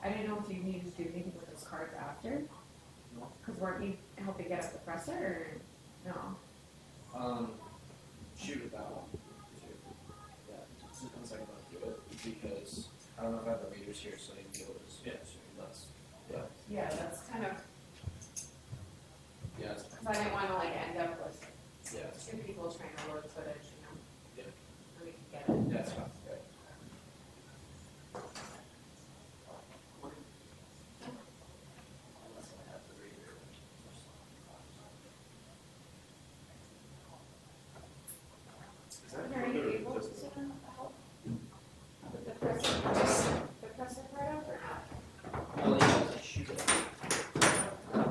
I didn't know if you needed to do anything with those cards after, because weren't you helping get up the presser, or no? Shoot it that one. Yeah, sometimes I want to do it because I don't know if I have the readers here, so they can be able to just less. Yeah. Yeah, that's kind of, Yeah. because I didn't want to like end up with Yeah. two people trying to load footage, you know? Yeah. And we can get it. Yeah, it's fine. Right. Unless I have the reader. Are you able to help with the presser part out or not? Well, yeah, it's a shoot it.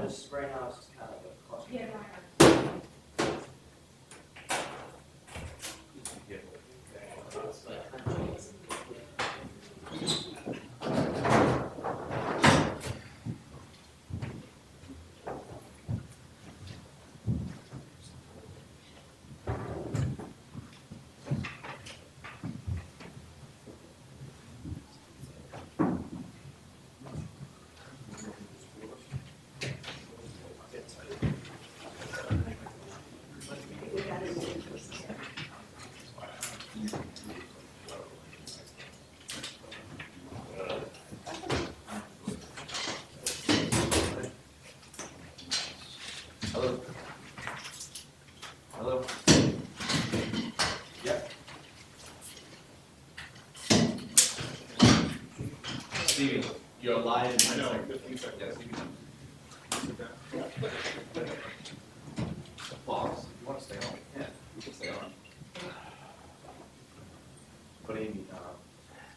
Just right now, it's just kind of a cluster. Yeah, no, I know. Hello. Hello. Yeah. Stevie, you're live in 10 seconds. 15 seconds. Yes, you can. Boss, if you want to stay on, you can stay on. But Amy,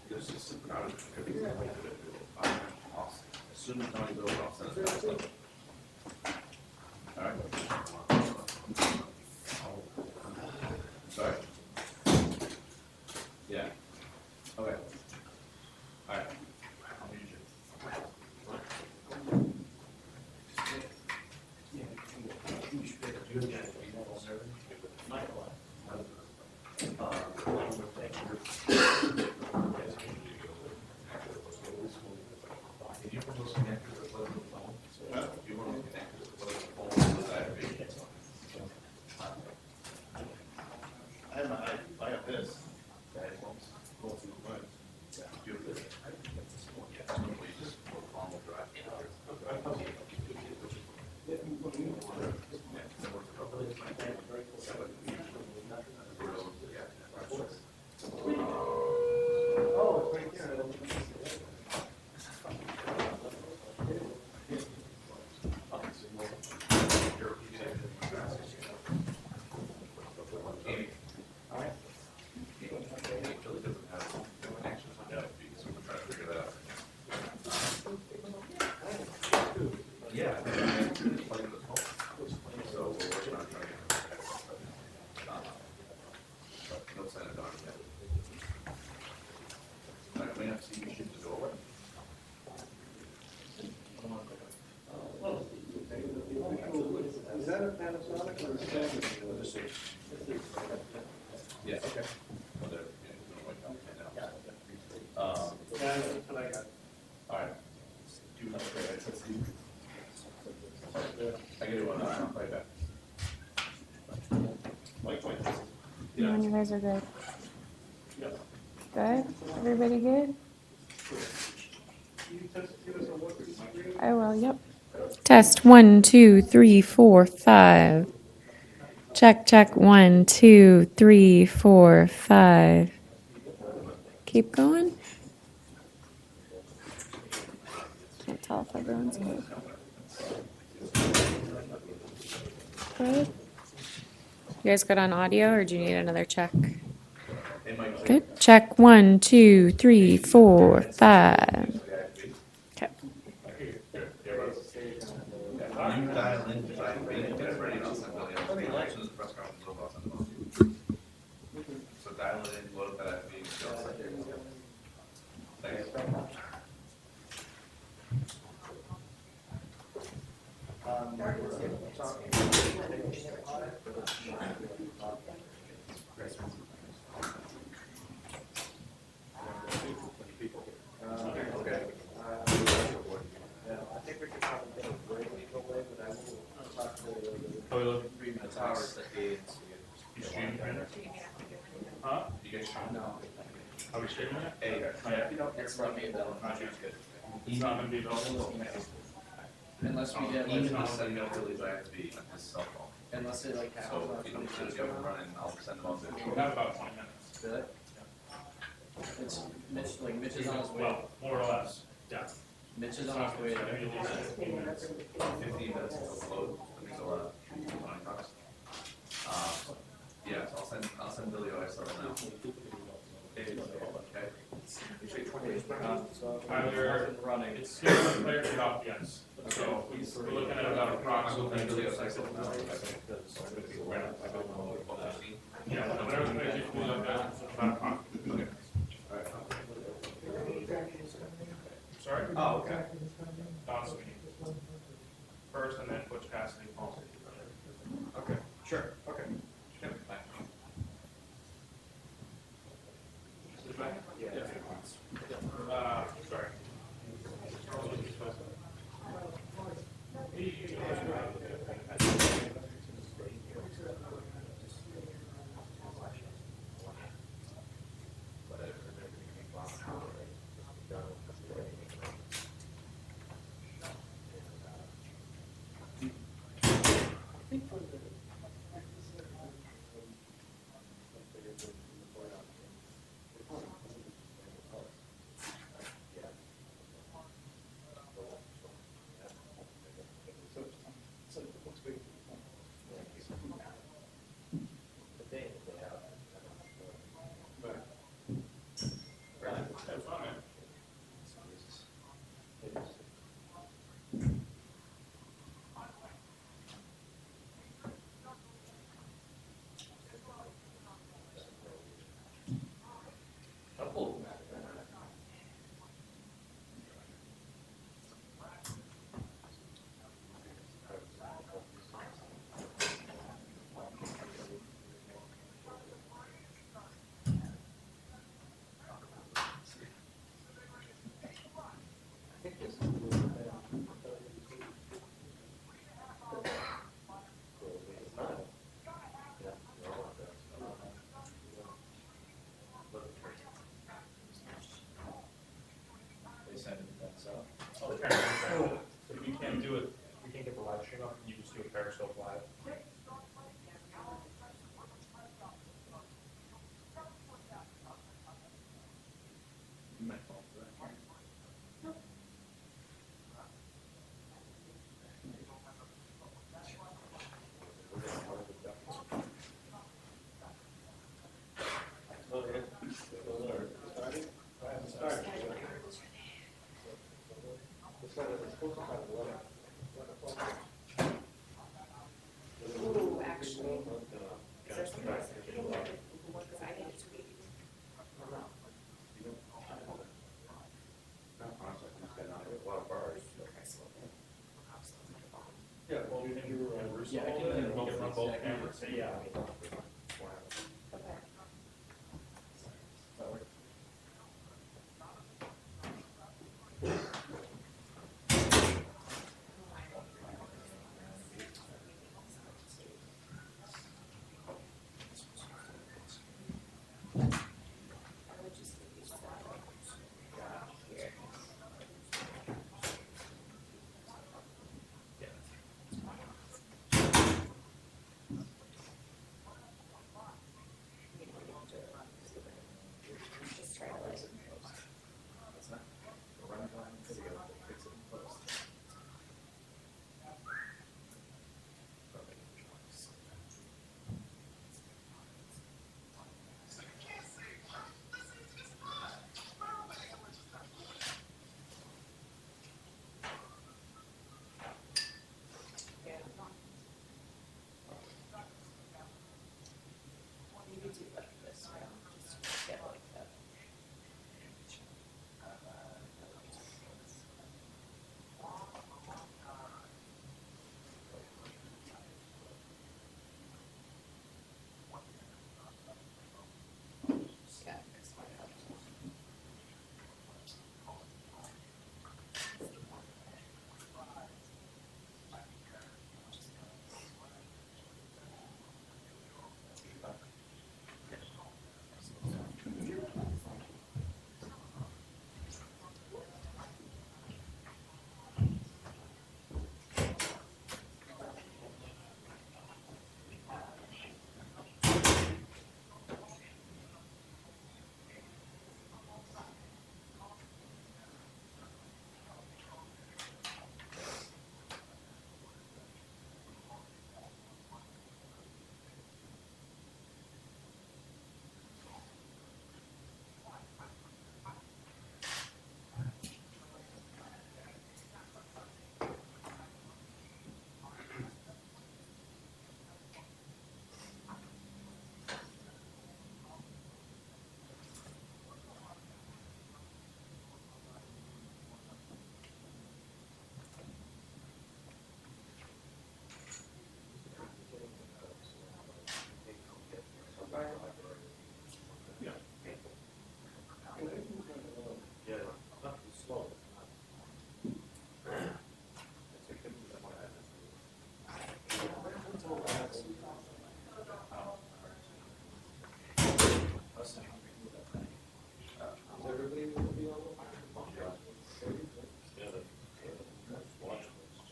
there's just some crowded. Awesome. As soon as Tony's over, I'll send it back. All right. Sorry? Yeah. Okay. All right. I'll mute you. I have this. Oh, it's right there. Amy. All right. Yeah. So we're working on trying to no sign of dawn yet. I may have to see you shoot the doorway. Is that a Panasonic or a Samsung? Yeah, okay. Well, they're, yeah, That's what I got. all right. Do you I get it one, right back. No, you guys are good. Good? Everybody good? I will, yep. Test 1, 2, 3, 4, 5. Check, check 1, 2, 3, 4, 5. Keep going. Can't tell if everyone's good. Good. You guys good on audio, or do you need another check? Good. Check 1, 2, 3, 4, 5. Okay. You dial in, get it ready, and I'll send it out. As soon as the press conference is over, I'll send it on. So dial it in, load up that FB, and I'll send it. Thanks. Okay. think we could probably get a break away, but I will talk to Oh, we look. 3 minutes. Towers that they. You streaming it? Huh? You guys trying? No. Are we streaming it? Hey, Oh, yeah. if you don't hear from me, then Not yet. good. It's not gonna be available. Unless we get, Even like, the send no really have to be on his cell phone. unless it like happens So on if you don't just go and run and I'll send them all to. We have about 20 minutes. Really? It's Mitch, like Mitch is on his way, Well, more or less, yeah. Mitch is on his way. It's gonna be at least 15 minutes. 15 minutes to load, I think so, 20 bucks. Yeah, so I'll send Billy OSL now. Okay. Either Running. it's still a player to off, yes. So we're looking at about approximately. Billy OSL now. Yeah, whatever the guys usually look at, it's about approximately. Okay. Sorry? Oh, okay. Don Sweeney. First and then Butch Cassidy, Paul. Okay, sure, okay. Sorry. That's fine, man. They send it that's out. Oh, the camera. So if you can't do it, you can't get the live stream up, you just do a Periscope live. You might fall for that. Ooh, actually. Is there something else that you can look at? Because I need to read. Yeah, well, you can do Yeah, I can and do we can run both cameras. Yeah. Okay. That works. I would just use that here.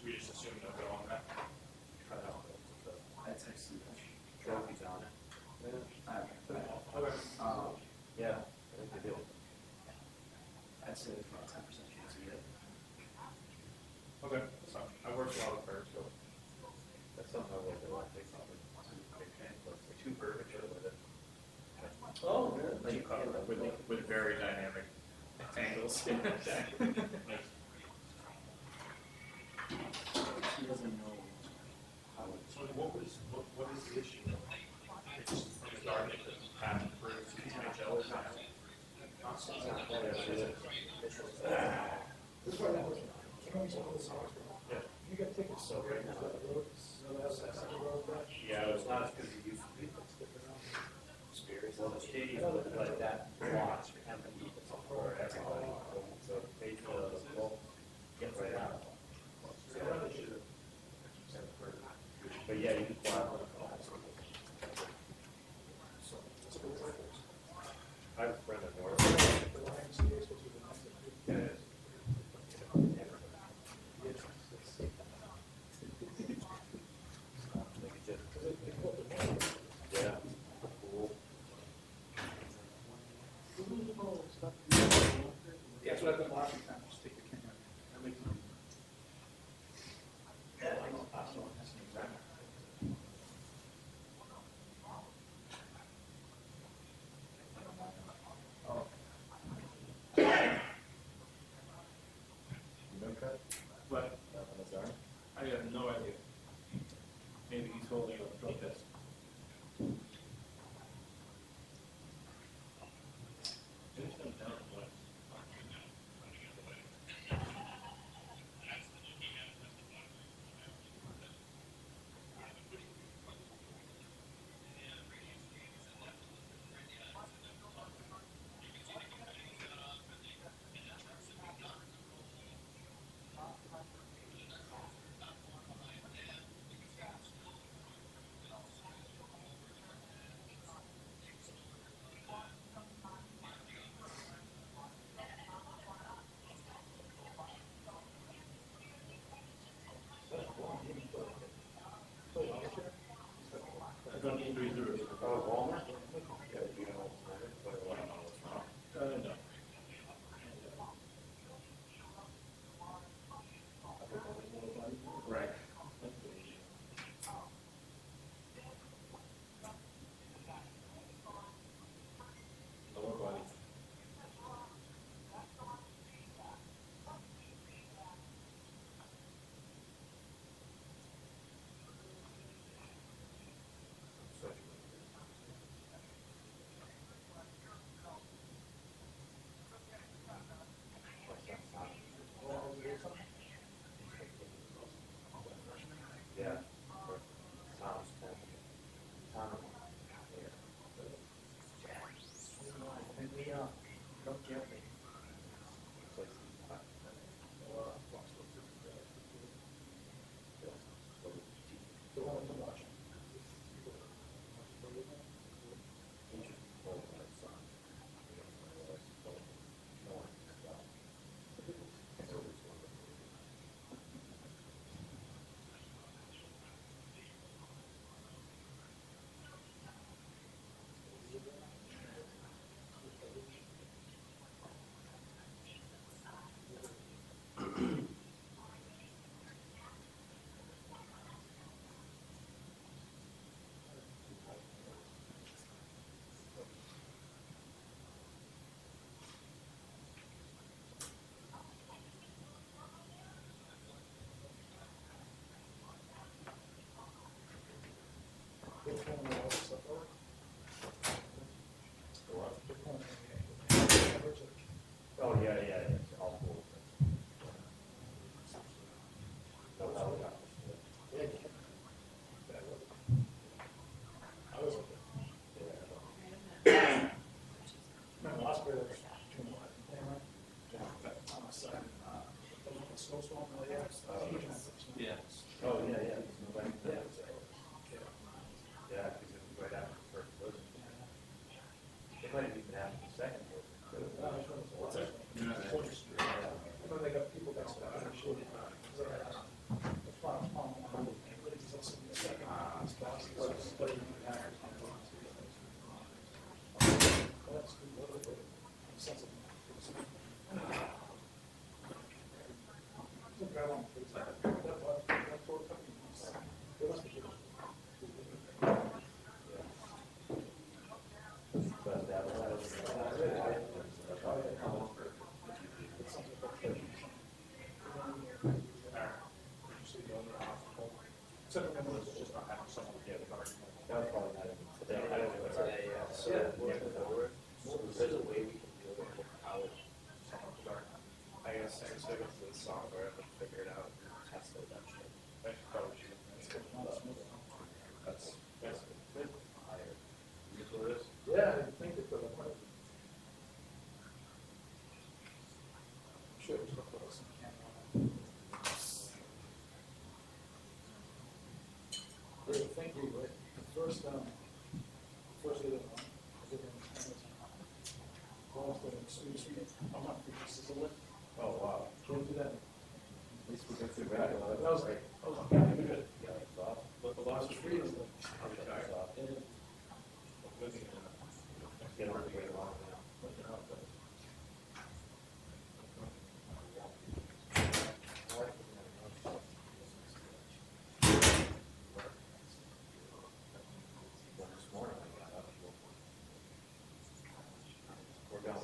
We just assume they'll go on that. Trophies on it. Yeah, I think they do. I'd say it's about 10% chance of it. Okay, so I worked a lot with her, so. That's something I would like to take something. Two perfect with it. Oh, man. Two cover with very dynamic angles. She doesn't know how it's. So what is the issue? It's just from the garden, it doesn't have improved NHL is not. This one, that was. You got tickets, so right now. Yeah, it's not as good as it used to be. Experience. Well, the stadium was like that watch empty for everybody. So they told us, well, get right out. But yeah, you can fly on the phone. I have a friend at work. Yeah, it is. Yeah. Cool. Yeah, that's what I've been watching, just take the camera. That makes sense. But I have no idea. Maybe he's holding a protest. Yeah. Oh, yeah, yeah. Yeah, because it was right after the first blizzard. They might have even after the second blizzard. When they got people down there. But that was. That was probably not even today. I don't know. Today, yeah. So, there's a way we can do it with college. I guess I go to the software and figure it out and test it eventually. I should probably shoot. That's good. Higher. You know what it is? Yeah, I think it's a lot. Sure, it's a close camera. I think we were, first year, I did almost an excuse me, I'm not thinking this is a lift. Oh, wow. Can't do that. At least we got through that. That was like, good. Yeah, it's off. But the last three is the. It's off. Get on the way along now. This morning I got up. We're going.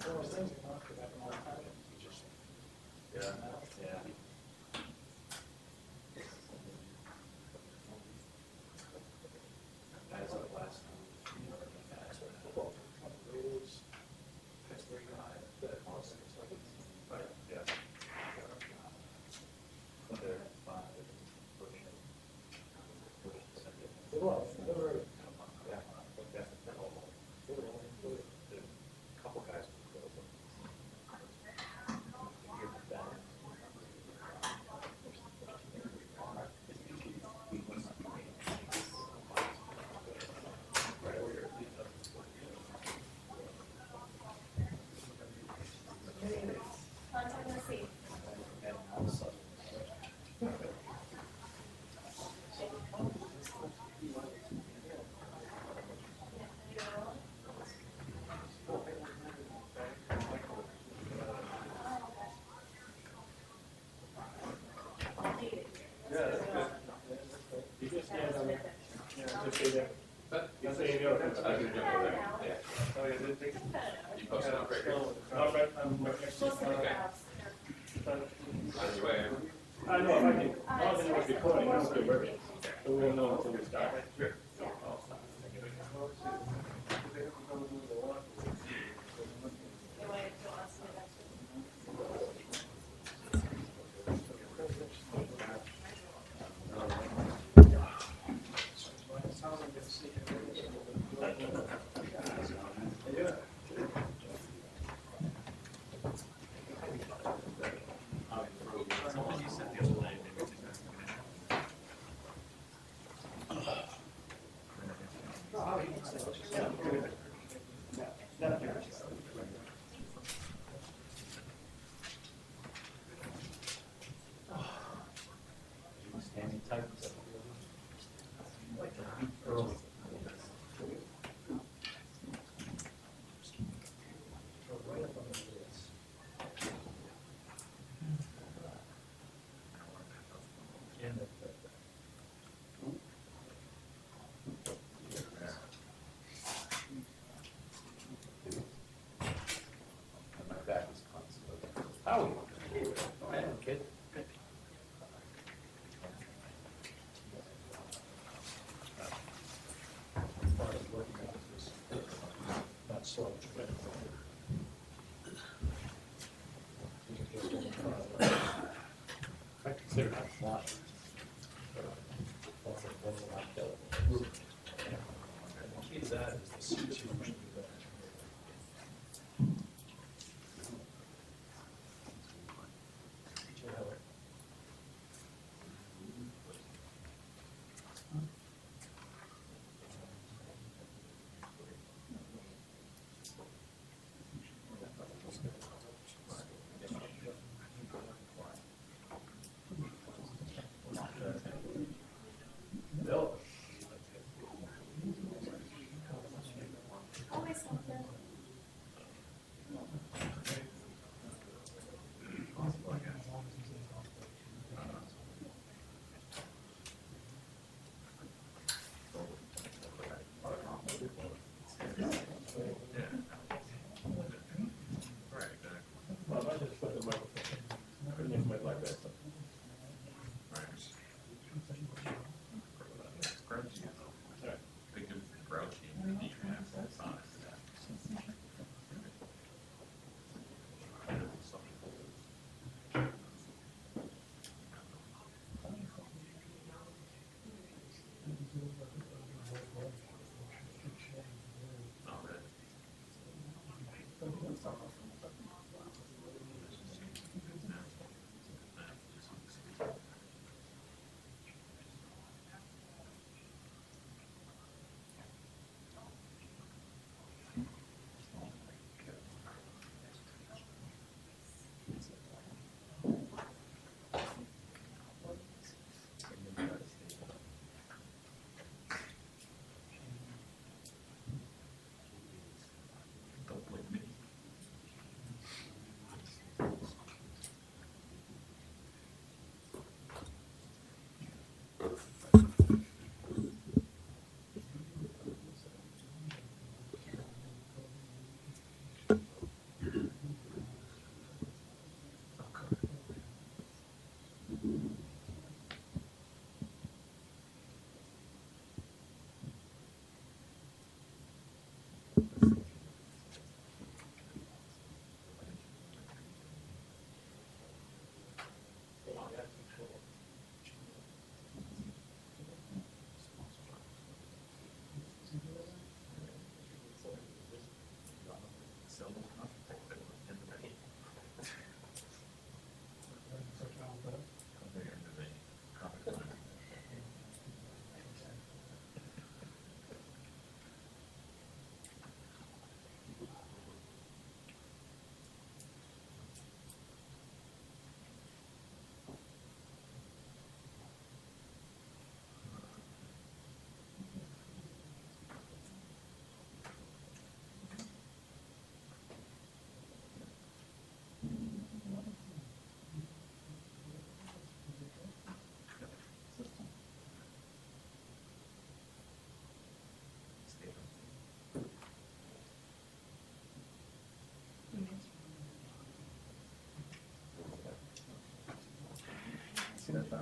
One of those things, you know, could happen all the time. You just- Yeah, yeah. Guys up last night. Raiders, Pittsburgh, that also is like. Right, yeah. They're fine. They were, they were, Yeah. Yeah. they were only good. A couple guys. Contact us, see. You just stand on it. Yeah, just stay there. You say you know. I can jump over there. Yeah. Oh, yeah, they think. You posted on breaker. I'm right next to Close to the house. On your way. I know, if I can, as long as anyone's recording, I don't care where it is. So we won't know until we start. Sure. They wanted to us to that. Sounds like it's. Standing tight. My back is constantly. How? Man, kid. Not slow. I consider that flying. That's a lot killer. Well, I just put the microphone. Couldn't make my like that. See that back?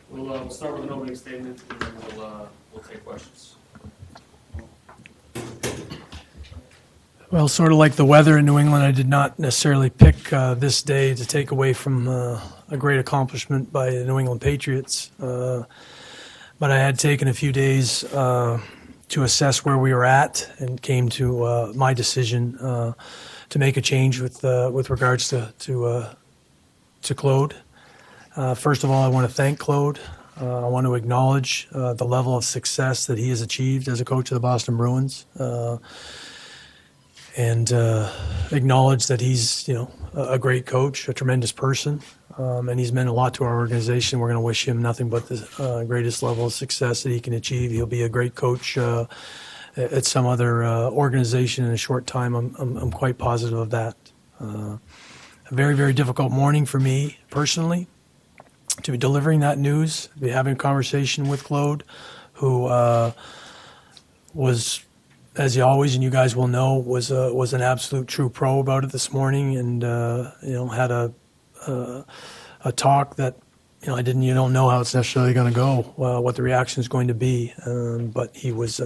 We'll start with an opening statement, and then we'll take questions. Well, sort of like the weather in New England, I did not necessarily pick this day to take away from a great accomplishment by the New England Patriots. But I had taken a few days to assess where we were at and came to my decision to make a change with regards to Claude. First of all, I want to thank Claude. I want to acknowledge the level of success that he has achieved as a coach of the Boston Bruins. and acknowledge that he's, a great coach, a tremendous person, and he's meant a lot to our organization. We're going to wish him nothing but the greatest level of success that he can achieve. He'll be a great coach at some other organization in a short time. I'm quite positive of that. A very, very difficult morning for me personally to be delivering that news, be having a conversation with Claude, who was, as he always, and you guys will know, was an absolute true pro about it this morning, and had a talk that you don't know how it's necessarily going to go, what the reaction is going to be, but he was,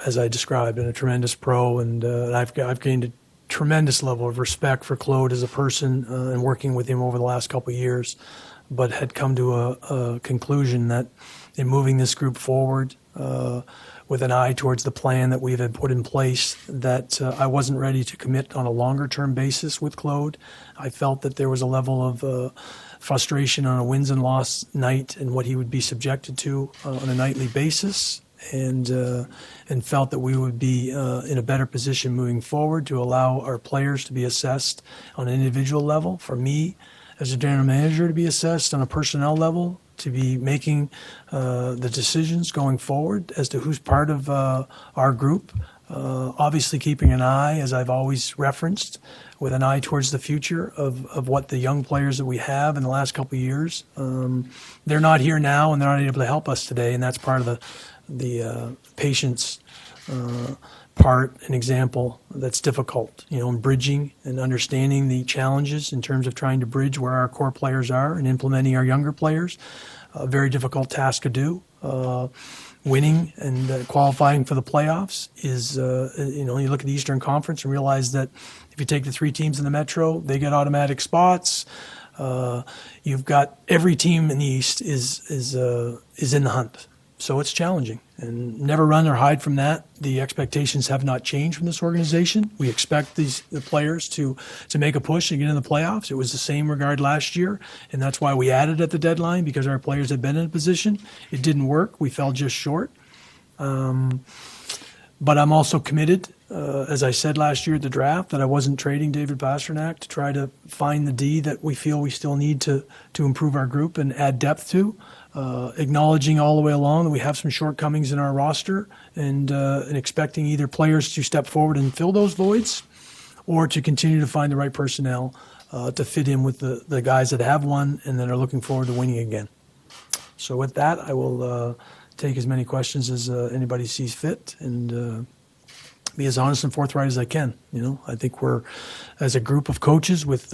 as I described, a tremendous pro, and I've gained a tremendous level of respect for Claude as a person, and working with him over the last couple of years, but had come to a conclusion that in moving this group forward, with an eye towards the plan that we had put in place, that I wasn't ready to commit on a longer-term basis with Claude. I felt that there was a level of frustration on a wins and loss night and what he would be subjected to on a nightly basis, and felt that we would be in a better position moving forward to allow our players to be assessed on an individual level, for me as a general manager to be assessed on a personnel level, to be making the decisions going forward as to who's part of our group. Obviously keeping an eye, as I've always referenced, with an eye towards the future of what the young players that we have in the last couple of years. They're not here now, and they're not able to help us today, and that's part of the patience part, an example that's difficult, in bridging and understanding the challenges in terms of trying to bridge where our core players are and implementing our younger players. A very difficult task to do. Winning and qualifying for the playoffs is, you look at the Eastern Conference and realize that if you take the 3 teams in the Metro, they get automatic spots. You've got every team in the East is in the hunt. So it's challenging, and never run or hide from that. The expectations have not changed from this organization. We expect the players to make a push and get in the playoffs. It was the same regard last year, and that's why we added at the deadline, because our players had been in a position. It didn't work. We fell just short. But I'm also committed, as I said last year at the draft, that I wasn't trading David Pasternak to try to find the D that we feel we still need to improve our group and add depth to. Acknowledging all the way along that we have some shortcomings in our roster, and expecting either players to step forward and fill those voids, or to continue to find the right personnel to fit in with the guys that have won and that are looking forward to winning again. So with that, I will take as many questions as anybody sees fit, and be as honest and forthright as I can. I think we're, as a group of coaches, with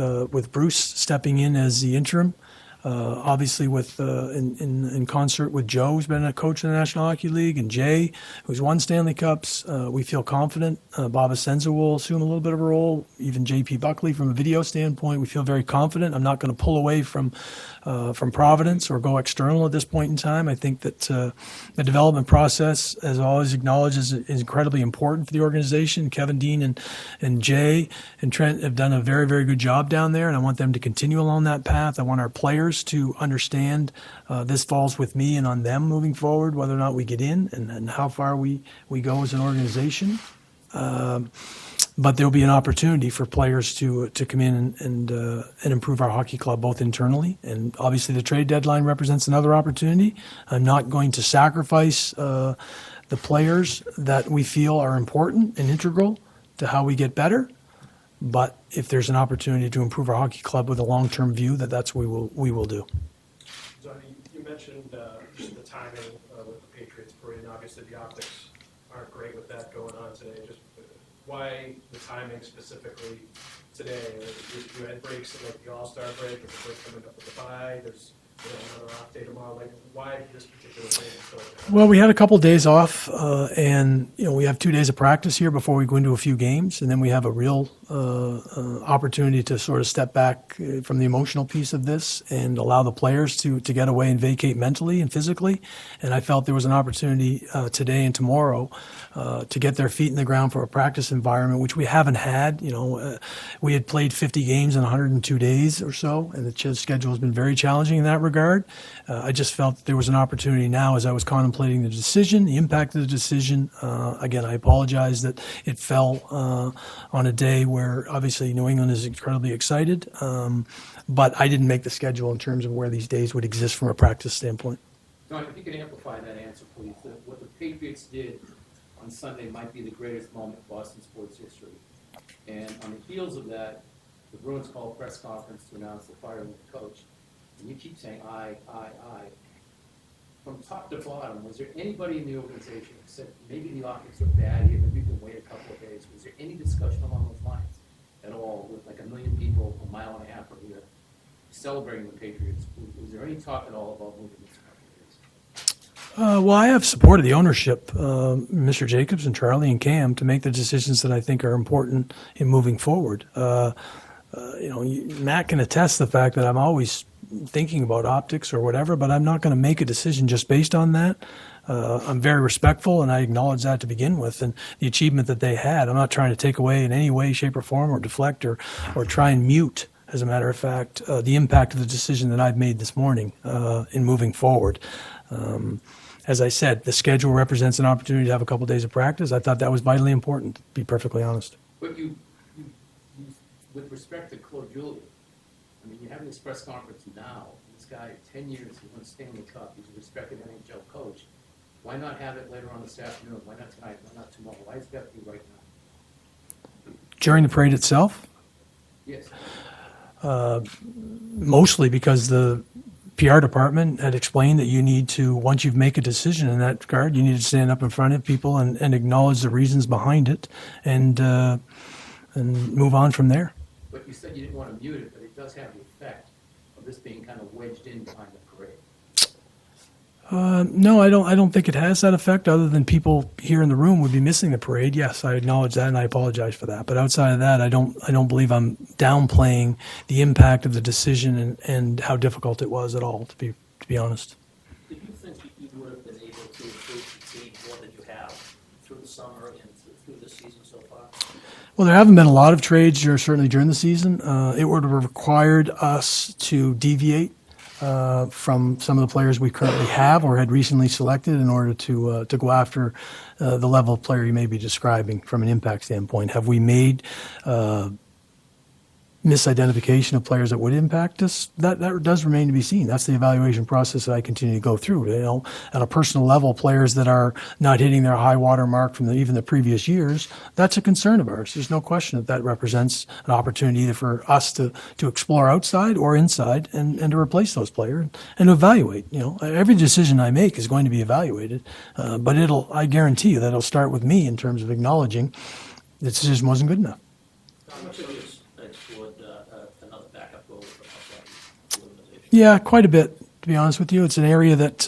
Bruce stepping in as the interim, obviously with in concert with Joe, who's been a coach in the National Hockey League, and Jay, who's won Stanley Cups. We feel confident. Bob Asenza will assume a little bit of a role. Even J.P. Buckley, from a video standpoint, we feel very confident. I'm not going to pull away from Providence or go external at this point in time. I think that the development process, as always acknowledged, is incredibly important for the organization. Kevin Dean and Jay and Trent have done a very, very good job down there, and I want them to continue along that path. I want our players to understand this falls with me and on them moving forward, whether or not we get in, and how far we go as an organization. But there'll be an opportunity for players to come in and improve our hockey club, both internally, and obviously the trade deadline represents another opportunity. I'm not going to sacrifice the players that we feel are important and integral to how we get better. But if there's an opportunity to improve our hockey club with a long-term view, that's what we will do. Johnny, you mentioned just the timing with the Patriots parade, and obviously the optics aren't great with that going on today. Just why the timing specifically today? You had breaks like the All-Star break, there's a break coming up with the bye, there's another off day tomorrow. Like, why this particular day? Well, we had a couple days off, and we have 2 days of practice here before we go into a few games, and then we have a real opportunity to sort of step back from the emotional piece of this and allow the players to get away and vacate mentally and physically. And I felt there was an opportunity today and tomorrow to get their feet in the ground for a practice environment, which we haven't had. We had played 50 games in 102 days or so, and the schedule has been very challenging in that regard. I just felt that there was an opportunity now as I was contemplating the decision, the impact of the decision. Again, I apologize that it fell on a day where obviously New England is incredibly excited, but I didn't make the schedule in terms of where these days would exist from a practice standpoint. Don, if you could amplify that answer, please. What the Patriots did on Sunday might be the greatest moment in Boston sports history. And on the heels of that, the Bruins called a press conference to announce the firing of the coach. And you keep saying, I. From top to bottom, was there anybody in the organization who said, maybe the optics are bad here, maybe we can wait a couple of days? Was there any discussion along those lines at all, with like 1 million people a mile and a half from here celebrating the Patriots? Was there any talk at all about moving this couple of days? Well, I have supported the ownership, Mr. Jacobs and Charlie and Cam, to make the decisions that I think are important in moving forward. Matt can attest the fact that I'm always thinking about optics or whatever, but I'm not going to make a decision just based on that. I'm very respectful, and I acknowledge that to begin with, and the achievement that they had. I'm not trying to take away in any way, shape, or form, or deflect, or try and mute, as a matter of fact, the impact of the decision that I've made this morning in moving forward. As I said, the schedule represents an opportunity to have a couple days of practice. I thought that was vitally important, to be perfectly honest. But you with respect to Claude Julien, I mean, you're having this press conference now. This guy, 10 years, he won Stanley Cup. He's a respected NHL coach. Why not have it later on this afternoon? Why not tonight? Why not tomorrow? Why has it got to be right now? During the parade itself? Yes. Mostly because the PR department had explained that you need to, once you make a decision in that regard, you need to stand up in front of people and acknowledge the reasons behind it and move on from there. But you said you didn't want to mute it, but it does have the effect of this being kind of wedged in behind the parade. No, I don't think it has that effect, other than people here in the room would be missing the parade. Yes, I acknowledge that, and I apologize for that. But outside of that, I don't believe I'm downplaying the impact of the decision and how difficult it was at all, to be honest. Did you think that you would have been able to improve the team more than you have through the summer and through this season so far? Well, there haven't been a lot of trades, certainly during the season. It would have required us to deviate from some of the players we currently have or had recently selected in order to go after the level of player you may be describing from an impact standpoint. Have we made misidentification of players that would impact us? That does remain to be seen. That's the evaluation process that I continue to go through. At a personal level, players that are not hitting their high water mark from even the previous years, that's a concern of ours. There's no question that represents an opportunity either for us to explore outside or inside and to replace those players and to evaluate. Every decision I make is going to be evaluated, but I guarantee you that it'll start with me in terms of acknowledging the decision wasn't good enough. How much of you explored another backup goal for the organization? Yeah, quite a bit, to be honest with you. It's an area that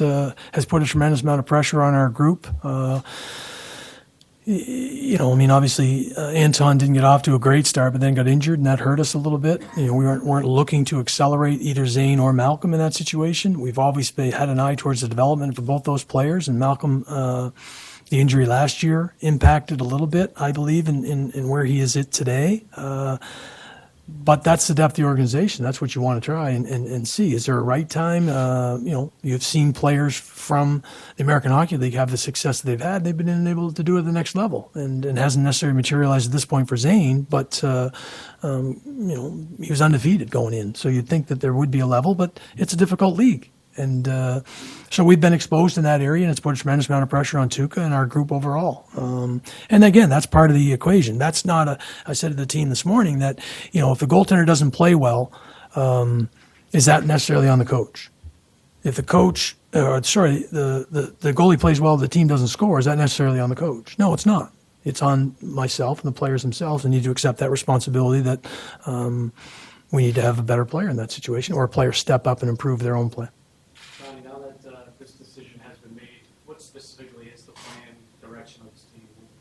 has put a tremendous amount of pressure on our group. Obviously, Anton didn't get off to a great start, but then got injured, and that hurt us a little bit. We weren't looking to accelerate either Zane or Malcolm in that situation. We've always had an eye towards the development for both those players, and Malcolm, the injury last year impacted a little bit, I believe, in where he is at today. But that's the depth of the organization. That's what you want to try and see. Is there a right time? You've seen players from the American Hockey League have the success that they've had. They've been able to do it at the next level, and hasn't necessarily materialized at this point for Zane. But he was undefeated going in, so you'd think that there would be a level. But it's a difficult league, and so we've been exposed in that area, and it's put a tremendous amount of pressure on Tuukka and our group overall. And again, that's part of the equation. That's not I said to the team this morning that, if the goaltender doesn't play well, is that necessarily on the coach? If the coach, the goalie plays well, the team doesn't score, is that necessarily on the coach? No, it's not. It's on myself and the players themselves, and need to accept that responsibility that we need to have a better player in that situation, or a player step up and improve their own play. Tommy, now that this decision has been made, what specifically is the plan, direction of this team moving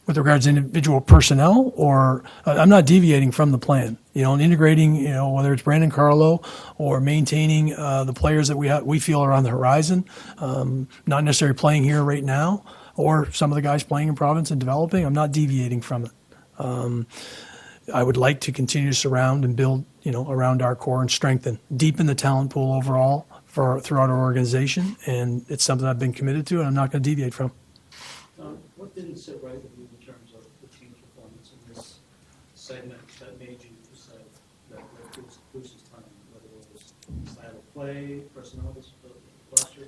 with regards to individual personnel, or I'm not deviating from the plan. And integrating, whether it's Brandon Carlo or maintaining the players that we feel are on the horizon, not necessarily playing here right now, or some of the guys playing in Providence and developing. I'm not deviating from it. I would like to continue to surround and build, around our core and strengthen, deepen the talent pool overall throughout our organization, and it's something I've been committed to, and I'm not going to deviate from. What didn't sit right with you in terms of the team's performance in this segment that made you decide that Bruce's time, whether it was style of play, personnel, posture,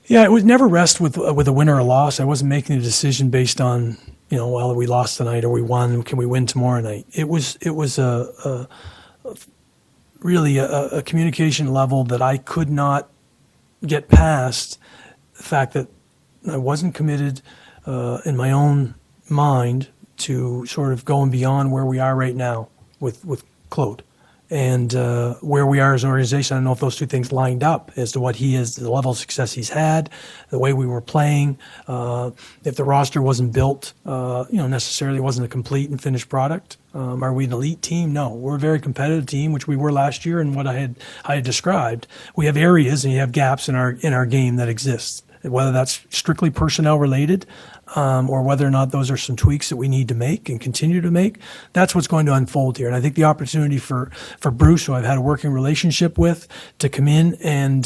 Yeah, it would never rest with a win or a loss. I wasn't making a decision based on, well, we lost tonight or we won. Can we win tomorrow night? It was really a communication level that I could not get past the fact that I wasn't committed in my own mind to sort of going beyond where we are right now with Claude. And where we are as an organization, I don't know if those two things lined up as to what he is, the level of success he's had, the way we were playing. If the roster wasn't built, necessarily wasn't a complete and finished product. Are we an elite team? No, we're a very competitive team, which we were last year. And what I had described, we have areas and you have gaps in our game that exist. Whether that's strictly personnel related, or whether or not those are some tweaks that we need to make and continue to make, that's what's going to unfold here. And I think the opportunity for Bruce, who I've had a working relationship with, to come in and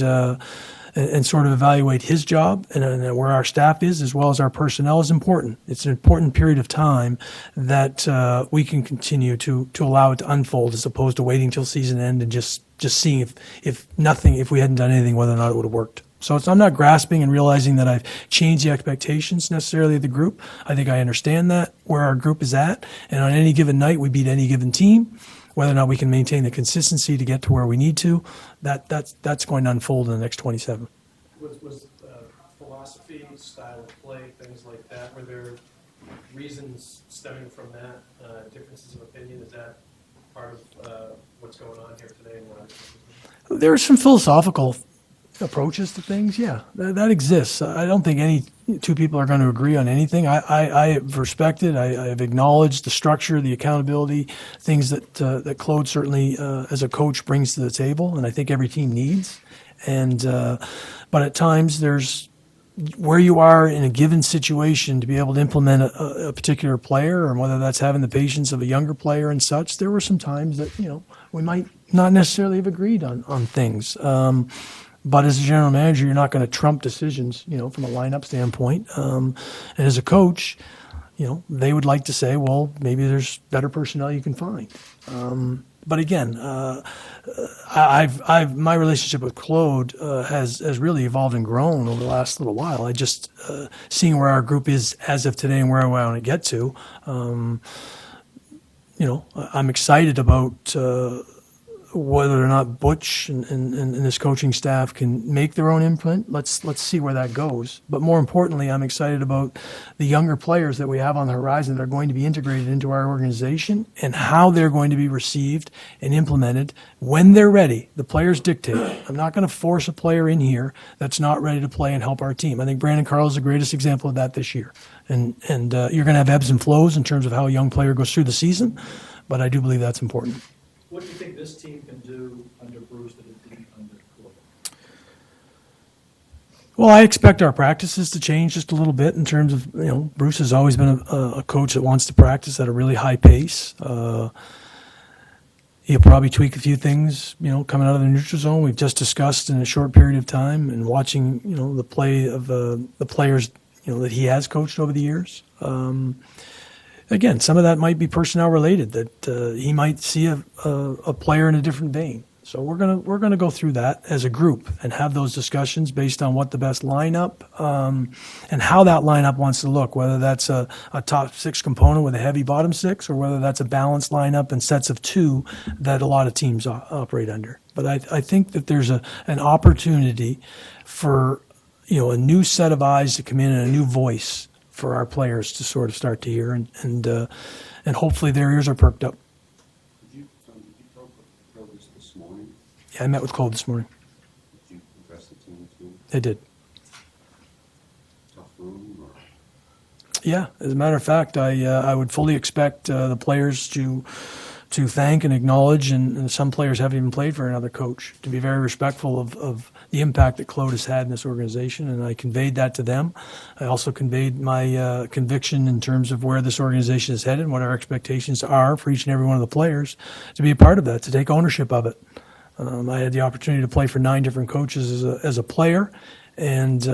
sort of evaluate his job and where our staff is, as well as our personnel, is important. It's an important period of time that we can continue to allow it to unfold, as opposed to waiting till season end and just seeing if we hadn't done anything, whether or not it would have worked. So I'm not grasping and realizing that I've changed the expectations necessarily of the group. I think I understand that, where our group is at. And on any given night, we beat any given team. Whether or not we can maintain the consistency to get to where we need to, that's going to unfold in the next 27. Was philosophy, style of play, things like that, were there reasons stemming from that, differences of opinion? Is that part of what's going on here today? There are some philosophical approaches to things, yeah, that exists. I don't think any two people are going to agree on anything. I have respected, I have acknowledged the structure, the accountability, things that Claude certainly, as a coach, brings to the table, and I think every team needs. And but at times, there's where you are in a given situation to be able to implement a particular player, or whether that's having the patience of a younger player and such. There were some times that we might not necessarily have agreed on things. But as a general manager, you're not going to trump decisions, from a lineup standpoint. And as a coach, they would like to say, well, maybe there's better personnel you can find. But again, my relationship with Claude has really evolved and grown over the last little while. I just seeing where our group is as of today and where I want to get to. I'm excited about whether or not Butch and this coaching staff can make their own imprint. Let's see where that goes. But more importantly, I'm excited about the younger players that we have on the horizon that are going to be integrated into our organization, and how they're going to be received and implemented when they're ready. The players dictate. I'm not going to force a player in here that's not ready to play and help our team. I think Brandon Carlo is the greatest example of that this year. And you're going to have ebbs and flows in terms of how a young player goes through the season, but I do believe that's important. What do you think this team can do under Bruce that it didn't under Claude? Well, I expect our practices to change just a little bit in terms of, Bruce has always been a coach that wants to practice at a really high pace. He'll probably tweak a few things, coming out of the neutral zone. We've just discussed in a short period of time, and watching, the play of the players, that he has coached over the years. Again, some of that might be personnel related, that he might see a player in a different vein. So we're gonna go through that as a group and have those discussions based on what the best lineup and how that lineup wants to look. Whether that's a top six component with a heavy bottom six, or whether that's a balanced lineup and sets of two that a lot of teams operate under. But I think that there's an opportunity for a new set of eyes to come in and a new voice for our players to sort of start to hear, and hopefully their ears are perked up. Did you talk with Claude this morning? Yeah, I met with Claude this morning. Did you address the team too? I did. Tough room, or? Yeah, as a matter of fact, I would fully expect the players to thank and acknowledge, and some players haven't even played for another coach, to be very respectful of the impact that Claude has had in this organization, and I conveyed that to them. I also conveyed my conviction in terms of where this organization is headed and what our expectations are for each and every one of the players to be a part of that, to take ownership of it. I had the opportunity to play for 9 different coaches as a player, and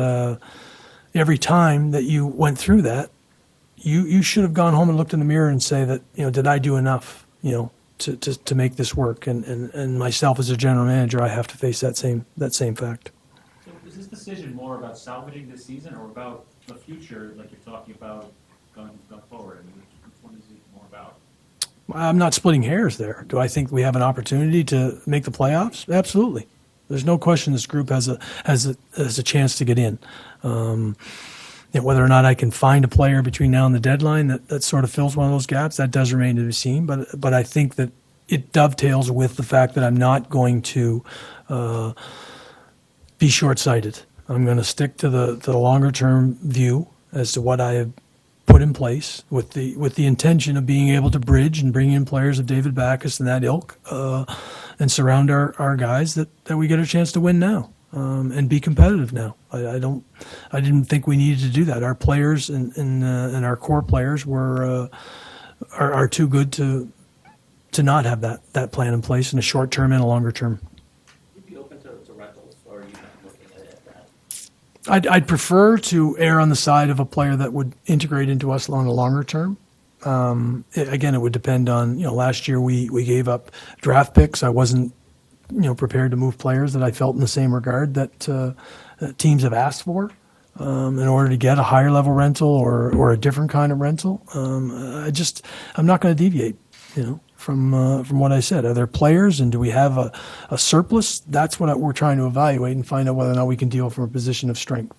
every time that you went through that, you should have gone home and looked in the mirror and say that, did I do enough, to make this work? And myself as a general manager, I have to face that same fact. So is this decision more about salvaging this season or about the future, like you're talking about going forward? I mean, which one is it more about? I'm not splitting hairs there. Do I think we have an opportunity to make the playoffs? Absolutely. There's no question this group has a chance to get in. Whether or not I can find a player between now and the deadline that sort of fills one of those gaps, that does remain to be seen. But I think that it dovetails with the fact that I'm not going to be short-sighted. I'm going to stick to the longer-term view as to what I have put in place with the intention of being able to bridge and bring in players of David Backus and that ilk and surround our guys that we get a chance to win now. And be competitive now. I didn't think we needed to do that. Our players and our core players are too good to not have that plan in place in a short term and a longer term. Would you be open to rentals, or are you not looking at that? I'd prefer to err on the side of a player that would integrate into us along the longer term. Again, it would depend on, last year we gave up draft picks. I wasn't prepared to move players that I felt in the same regard that teams have asked for in order to get a higher level rental or a different kind of rental. I'm not going to deviate, from what I said. Are there players and do we have a surplus? That's what we're trying to evaluate and find out whether or not we can deal from a position of strength.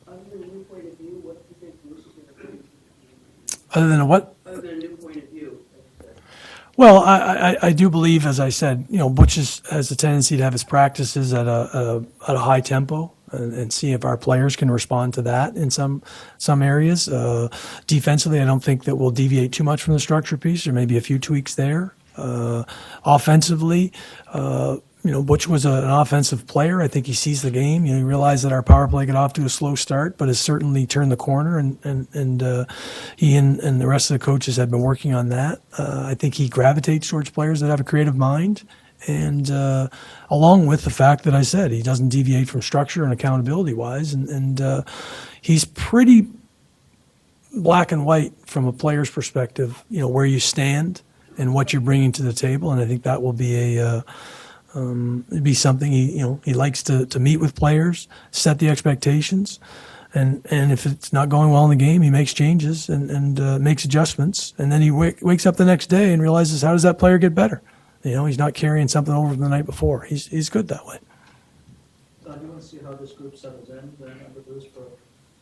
Other than a new point of view, what do you think Bruce is going to bring? Other than a what? Other than a new point of view. Well, I do believe, as I said, Butch has a tendency to have his practices at a high tempo and see if our players can respond to that in some areas. Defensively, I don't think that we'll deviate too much from the structure piece. There may be a few tweaks there. Offensively, Butch was an offensive player. I think he sees the game. He realized that our power play got off to a slow start, but has certainly turned the corner, and he and the rest of the coaches have been working on that. I think he gravitates towards players that have a creative mind, and along with the fact that I said he doesn't deviate from structure and accountability-wise, and he's pretty black and white from a player's perspective, where you stand and what you're bringing to the table, and I think that will be it'd be something he likes to meet with players, set the expectations, and if it's not going well in the game, he makes changes and makes adjustments, and then he wakes up the next day and realizes, how does that player get better? He's not carrying something over from the night before. He's good that way. Don, do you want to see how this group settles in then under Bruce for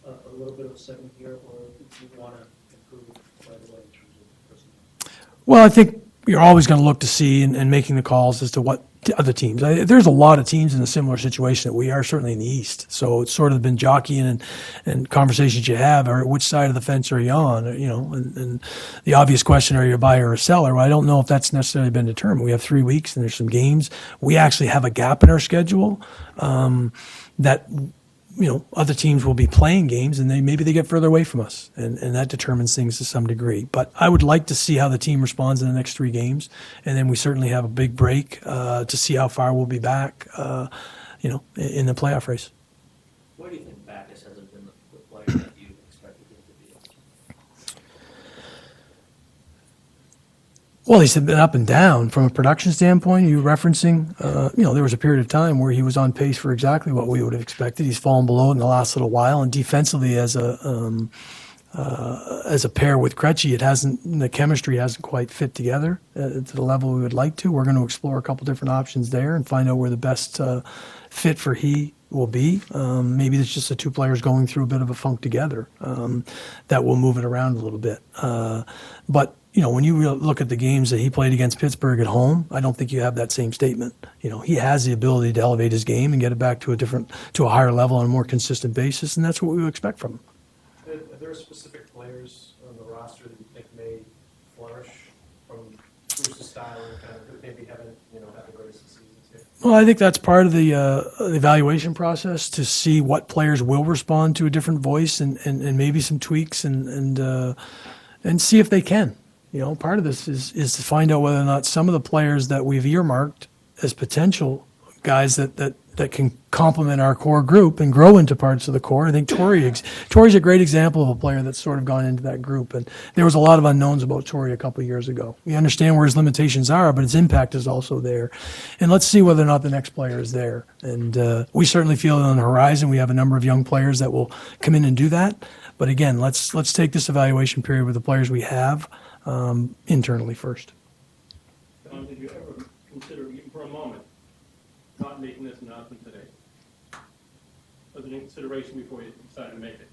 a little bit of a second year, or do you want to improve right away in terms of personnel? Well, I think you're always going to look to see and making the calls as to what other teams. There's a lot of teams in a similar situation that we are, certainly in the East. So it's sort of been jockeying and conversations you have, or which side of the fence are you on? And the obvious question, are you a buyer or a seller? Well, I don't know if that's necessarily been determined. We have 3 weeks and there's some games. We actually have a gap in our schedule that other teams will be playing games, and maybe they get further away from us, and that determines things to some degree. But I would like to see how the team responds in the next 3 games, and then we certainly have a big break to see how far we'll be back, in the playoff race. Why do you think Backus hasn't been the player that you expected him to be? Well, he's been up and down. From a production standpoint, you referencing, there was a period of time where he was on pace for exactly what we would have expected. He's fallen below it in the last little while, and defensively as a pair with Krejci, the chemistry hasn't quite fit together to the level we would like to. We're going to explore a couple different options there and find out where the best fit for he will be. Maybe it's just the 2 players going through a bit of a funk together that will move it around a little bit. But when you look at the games that he played against Pittsburgh at home, I don't think you have that same statement. He has the ability to elevate his game and get it back to a higher level on a more consistent basis, and that's what we would expect from him. Have there there specific players on the roster that you think may flourish from Bruce's style and kind of maybe haven't, had the greatest of seasons here? Well, I think that's part of the evaluation process to see what players will respond to a different voice and maybe some tweaks and see if they can. Part of this is to find out whether or not some of the players that we've earmarked as potential guys that can complement our core group and grow into parts of the core. I think Torrey's a great example of a player that's sort of gone into that group. And there was a lot of unknowns about Torrey a couple of years ago. We understand where his limitations are, but his impact is also there. And let's see whether or not the next player is there. And we certainly feel on the horizon we have a number of young players that will come in and do that. But again, let's take this evaluation period with the players we have internally first. Don, did you ever consider, even for a moment, not making this announcement today? Was it in consideration before you decided to make it?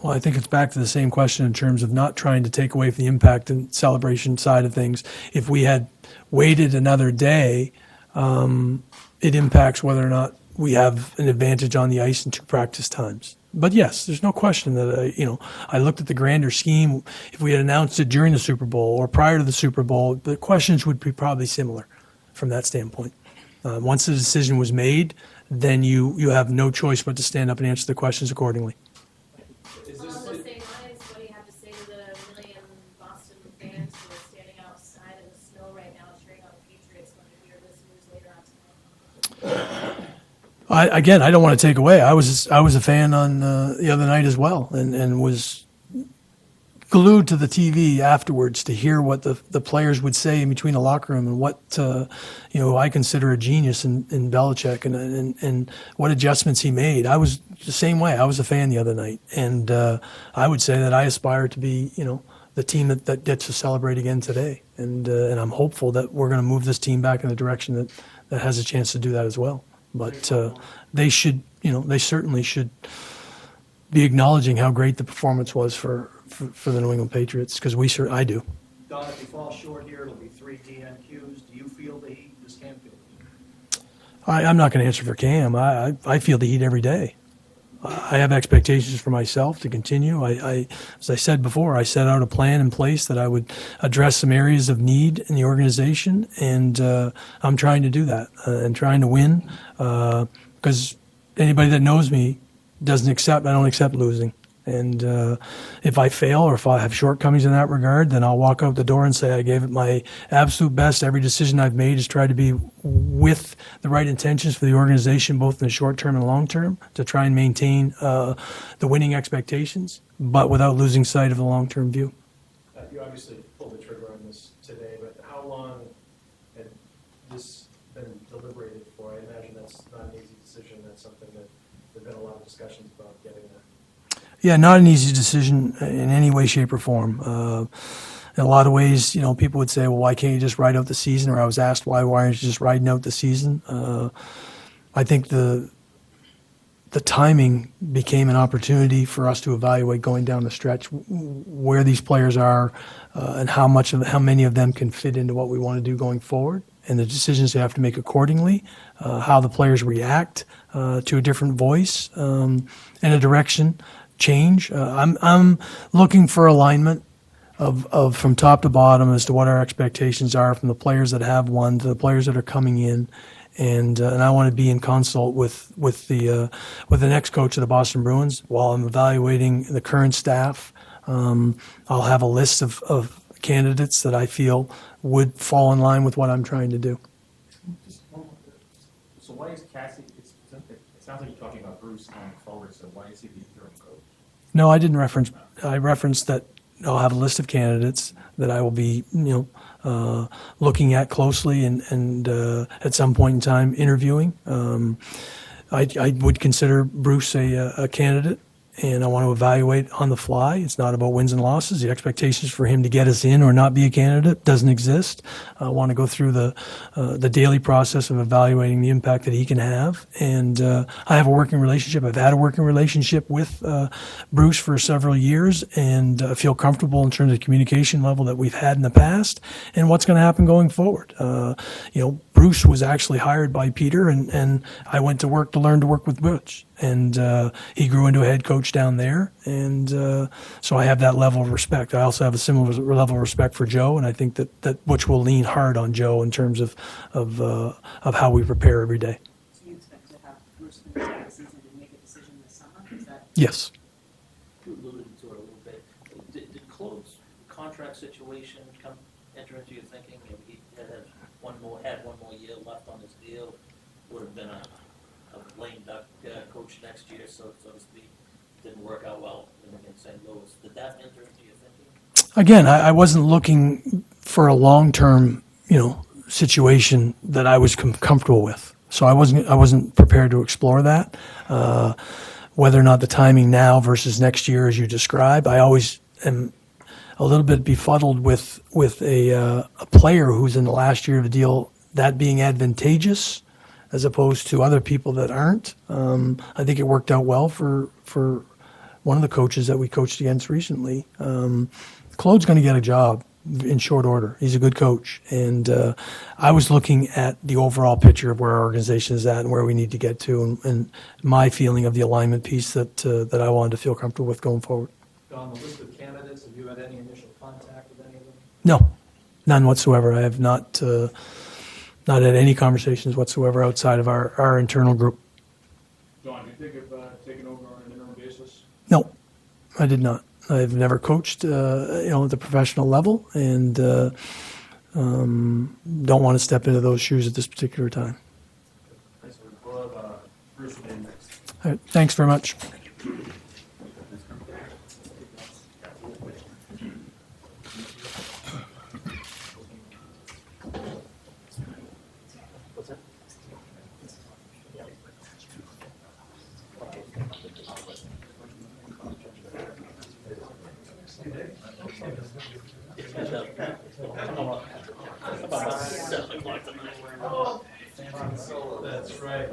Well, I think it's back to the same question in terms of not trying to take away from the impact and celebration side of things. If we had waited another day, it impacts whether or not we have an advantage on the ice in 2 practice times. But yes, there's no question that, I looked at the grander scheme. If we had announced it during the Super Bowl or prior to the Super Bowl, the questions would be probably similar from that standpoint. Once the decision was made, then you have no choice but to stand up and answer the questions accordingly. Along those same lines, what do you have to say to the million Boston fans who are standing outside in the snow right now cheering on the Patriots when they hear this news later on tonight? I don't want to take away. I was a fan on the other night as well, and was glued to the TV afterwards to hear what the players would say in between the locker room and what I consider a genius in Belichick and what adjustments he made. I was the same way. I was a fan the other night, and I would say that I aspire to be the team that gets to celebrate again today, and I'm hopeful that we're going to move this team back in the direction that has a chance to do that as well. But they should, they certainly should be acknowledging how great the performance was for the New England Patriots, because I do. Don, if you fall short here, it'll be 3 DNQs. Do you feel the heat? Does Cam feel the heat? I'm not going to answer for Cam. I feel the heat every day. I have expectations for myself to continue. As I said before, I set out a plan in place that I would address some areas of need in the organization, and I'm trying to do that and trying to win, because anybody that knows me I don't accept losing. And if I fail or if I have shortcomings in that regard, then I'll walk out the door and say I gave it my absolute best. Every decision I've made has tried to be with the right intentions for the organization, both in the short term and long term, to try and maintain the winning expectations, but without losing sight of the long-term view. You obviously pulled the trigger on this today, but how long had this been deliberated for? I imagine that's not an easy decision. That's something that there've been a lot of discussions about getting that. Yeah, not an easy decision in any way, shape, or form. In a lot of ways, people would say, well, why can't you just ride out the season? Or I was asked, why aren't you just riding out the season? I think the timing became an opportunity for us to evaluate going down the stretch where these players are and how many of them can fit into what we want to do going forward, and the decisions they have to make accordingly, how the players react to a different voice and a direction change. I'm looking for alignment of from top to bottom as to what our expectations are from the players that have won to the players that are coming in, and I want to be in consult with the next coach of the Boston Bruins while I'm evaluating the current staff. I'll have a list of candidates that I feel would fall in line with what I'm trying to do. So why is Cassie? It sounds like you're talking about Bruce going forward. So why is he the interim coach? No, I didn't reference. I referenced that I'll have a list of candidates that I will be, looking at closely and at some point in time interviewing. I would consider Bruce a candidate, and I want to evaluate on the fly. It's not about wins and losses. The expectations for him to get us in or not be a candidate doesn't exist. I want to go through the daily process of evaluating the impact that he can have. And I have a working relationship. I've had a working relationship with Bruce for several years, and feel comfortable in terms of communication level that we've had in the past and what's going to happen going forward. Bruce was actually hired by Peter, and I went to work to learn to work with Bruce. And he grew into a head coach down there, and so I have that level of respect. I also have a similar level of respect for Joe, and I think that Butch will lean hard on Joe in terms of how we prepare every day. So you expect to have Bruce finish out the season and make a decision this summer? Is that? Yes. You alluded to it a little bit. Did Claude's contract situation enter into your thinking? If he had one more year left on his deal, would have been a lame duck coach next year, so to speak. Didn't work out well in St. Louis. Did that enter into your thinking? Again, I wasn't looking for a long-term, situation that I was comfortable with. So I wasn't prepared to explore that. Whether or not the timing now versus next year, as you describe, I always am a little bit befuddled with a player who's in the last year of a deal, that being advantageous as opposed to other people that aren't. I think it worked out well for one of the coaches that we coached against recently. Claude's going to get a job in short order. He's a good coach. And I was looking at the overall picture of where our organization is at and where we need to get to, and my feeling of the alignment piece that I wanted to feel comfortable with going forward. On the list of candidates, have you had any initial contact with any of them? No, none whatsoever. I have not had any conversations whatsoever outside of our internal group. Don, do you think of taking over on an interim basis? No, I did not. I've never coached, at the professional level, and don't want to step into those shoes at this particular time. We'll have Bruce name next. All right, thanks very much. That's right.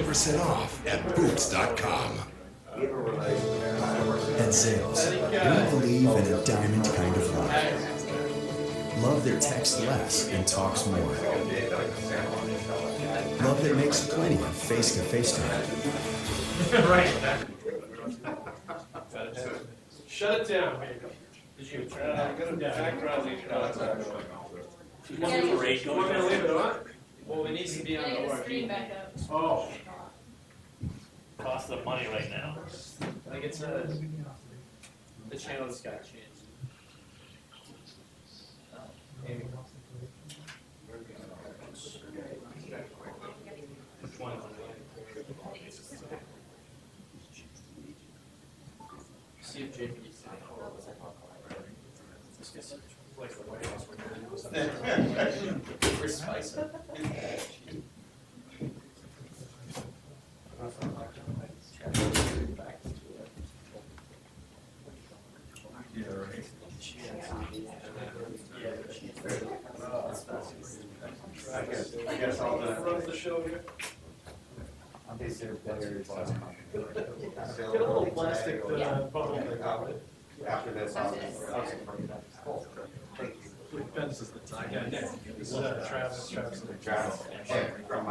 Percent off at Boots.com. And sales. We believe in a diamond kind of love. Love that texts less and talks more. Love that makes plenty of face-to-face time. Right. Shut it down. Did you background these contacts. You want me to rate You want me to leave it on? Well, it needs to be on Getting the the screen ORP. back up. Oh. cost of money right now? I think it's the channel's got changed. Maybe. Which one? See if JP is like the White House. We're spicy. I guess all Runs the show here. Get Get a little plastic bubble thing out of it. After this, Ben's is the time. Yeah, Nick. This is Travis. Travis, from,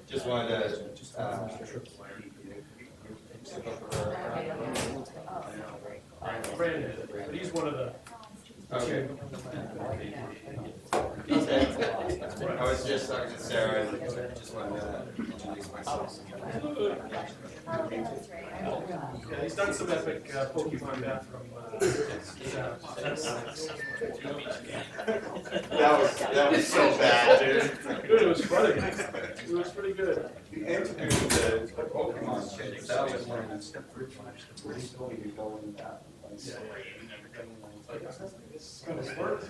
just wanted to, Brandon, but he's one of the. okay. I was just talking to Sarah, and just wanted to introduce myself. Yeah, he's done some epic Pokemon bathroom. That was so bad, dude. Good, it was funny. It was pretty good. The interview with the Pokemon kids, that was one of the It's gonna work.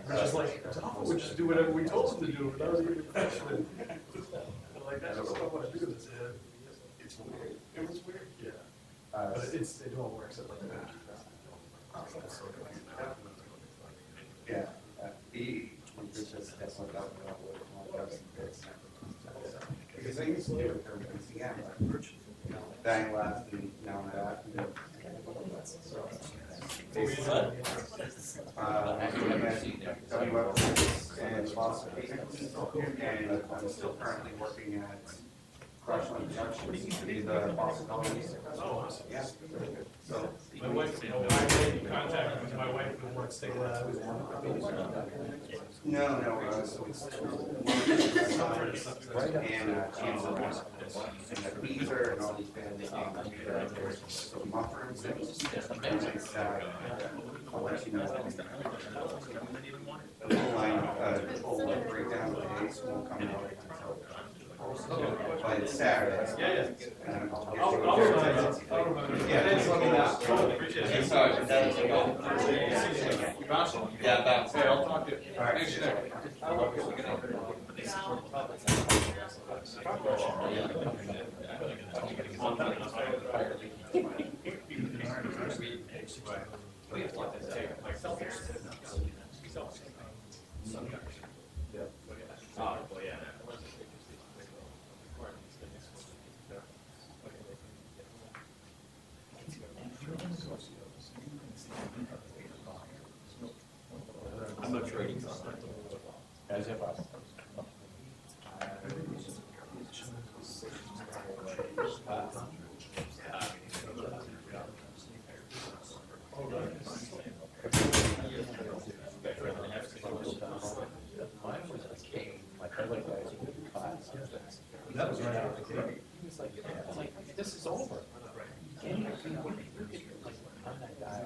We're just like, we just do whatever we told him to do without even questioning. like, I just don't want to do this. It's weird. It was weird. Yeah. But it all works out like that. Yeah. That's what because I used to do it for PCM, bang left and now that. And Boston, and I'm still currently working at Crushland Productions to be the Boston Colonies. Oh, awesome. Yeah. So. My wife, contacted my wife who wants to stay alive. No, so it's and Beaver and all these bands. So mushrooms and it's, I'll let you know. The full breakdown of the days won't come out until, but it's Saturday. Yeah. And I'll I'll remember. Yeah, Thanks for letting me know. Appreciate it. Yeah, that's, hey, I'll talk to you. All right. Thanks, Nick. I'm not trading something. As if I. Mine was a king, like other guys who did class. That was right out the gate. He was like, this is over. Can't even be like, I'm that guy.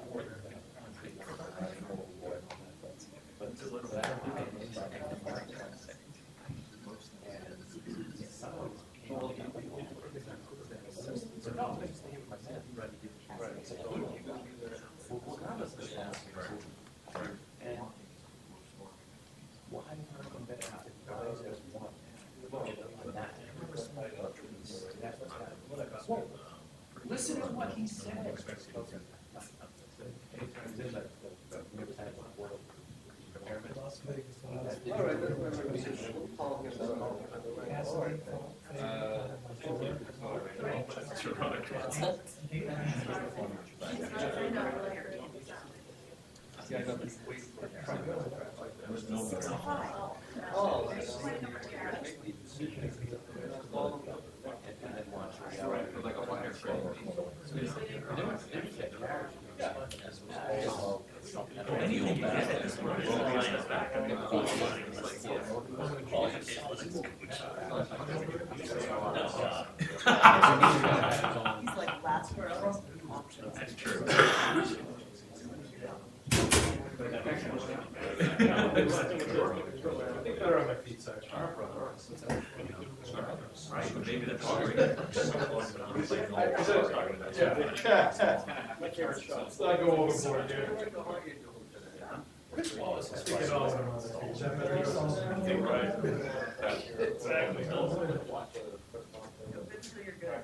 Listen to what he said. All right, we'll call him. Oh, Like a fire train. He's like, last forever. That's true. I think better on my feet, so Right, but maybe that's all right. Let's not go overboard, dude. Stick it all in on the feet. Is that better? I think right. Exactly. Eventually you're good.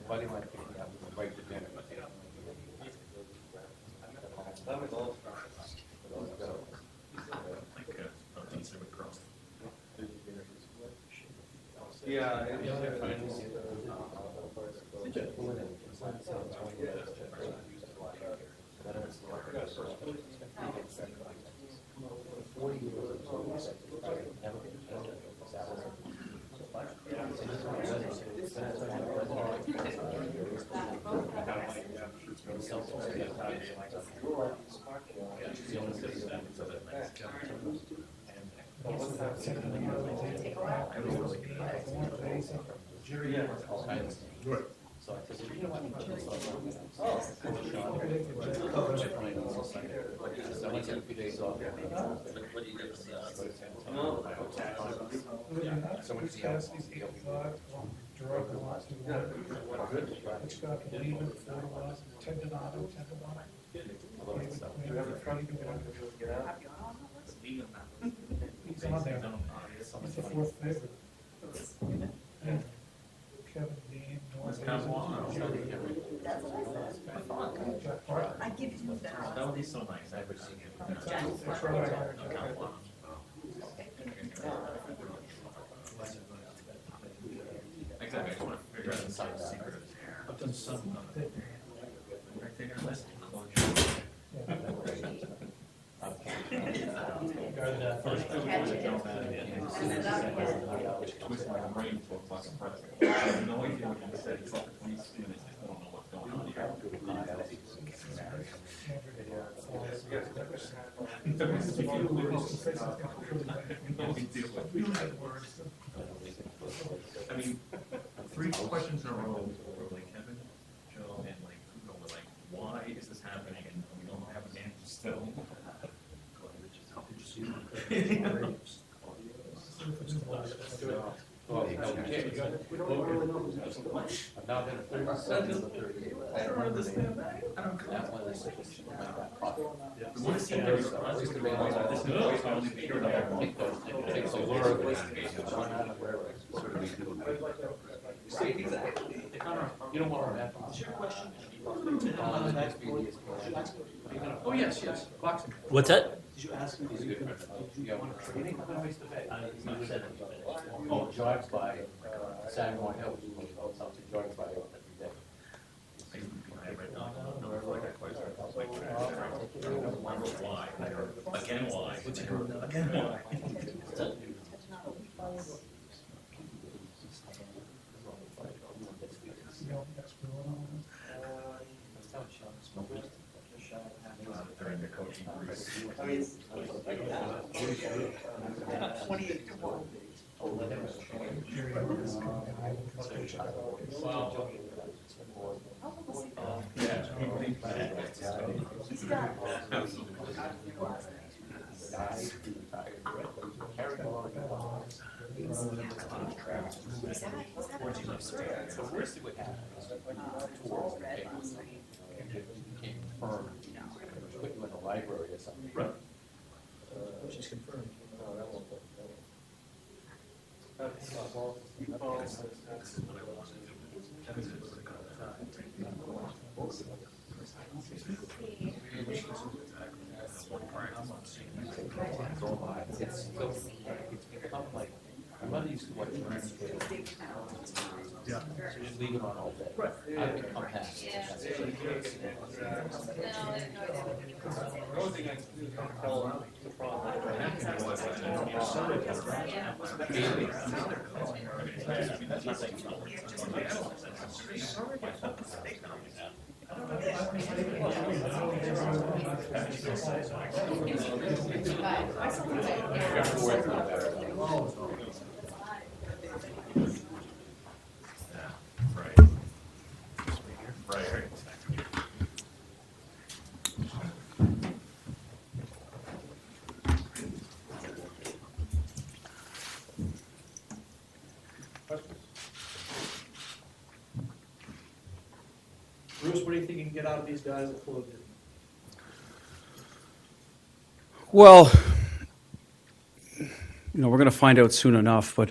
Buddy might pick me up and invite to dinner. Yeah. So I said, you know what? So I went to a few days off. What do you get? So what's the He's on there. He's the fourth favorite. Yeah. Kevin Dean, North Jack Parker. I give you that. That would be so nice, I've seen it. That's right, I hired Jack Parker. Exactly, I just want to figure out the secret. I've done some of it. Right there, listen. First, twist my brain to a plus impressive. I have no idea what you said, it's like a police student, I don't know what's going on here. I mean, 3 questions in a row were like Kevin, Joe, and like Kudo were like, why is this happening? And we don't have an answer still. I've now been 37 to 38. I don't understand that. I don't That one is just The one that seemed very surprising to me was that this new is only the shirt I have. it takes a lure of it. Run out of where it's sort of see, exactly. You don't want to have. Is your question? The next meeting is. Oh, yes, yes, boxing. What's that? Did you ask him, did you want to trade him? Oh, jogs by Sagamore Hill, something jogs by every day. Why? Again, why? Again, why? During the coaching brief. 28 to 1. Yeah, people think that. So first it would happen, tours and papers, became firm, put you in the library or something. Right. She's confirmed. It's become like, my mother used to watch Bruins play. Yeah. So you just leave it on all day. Right. I've become past. Yeah. No, I have no idea what you The only thing I can do is tell the problem. Right. Bruce, what do you think you can get out of these guys at Fluid? Well, we're going to find out soon enough, but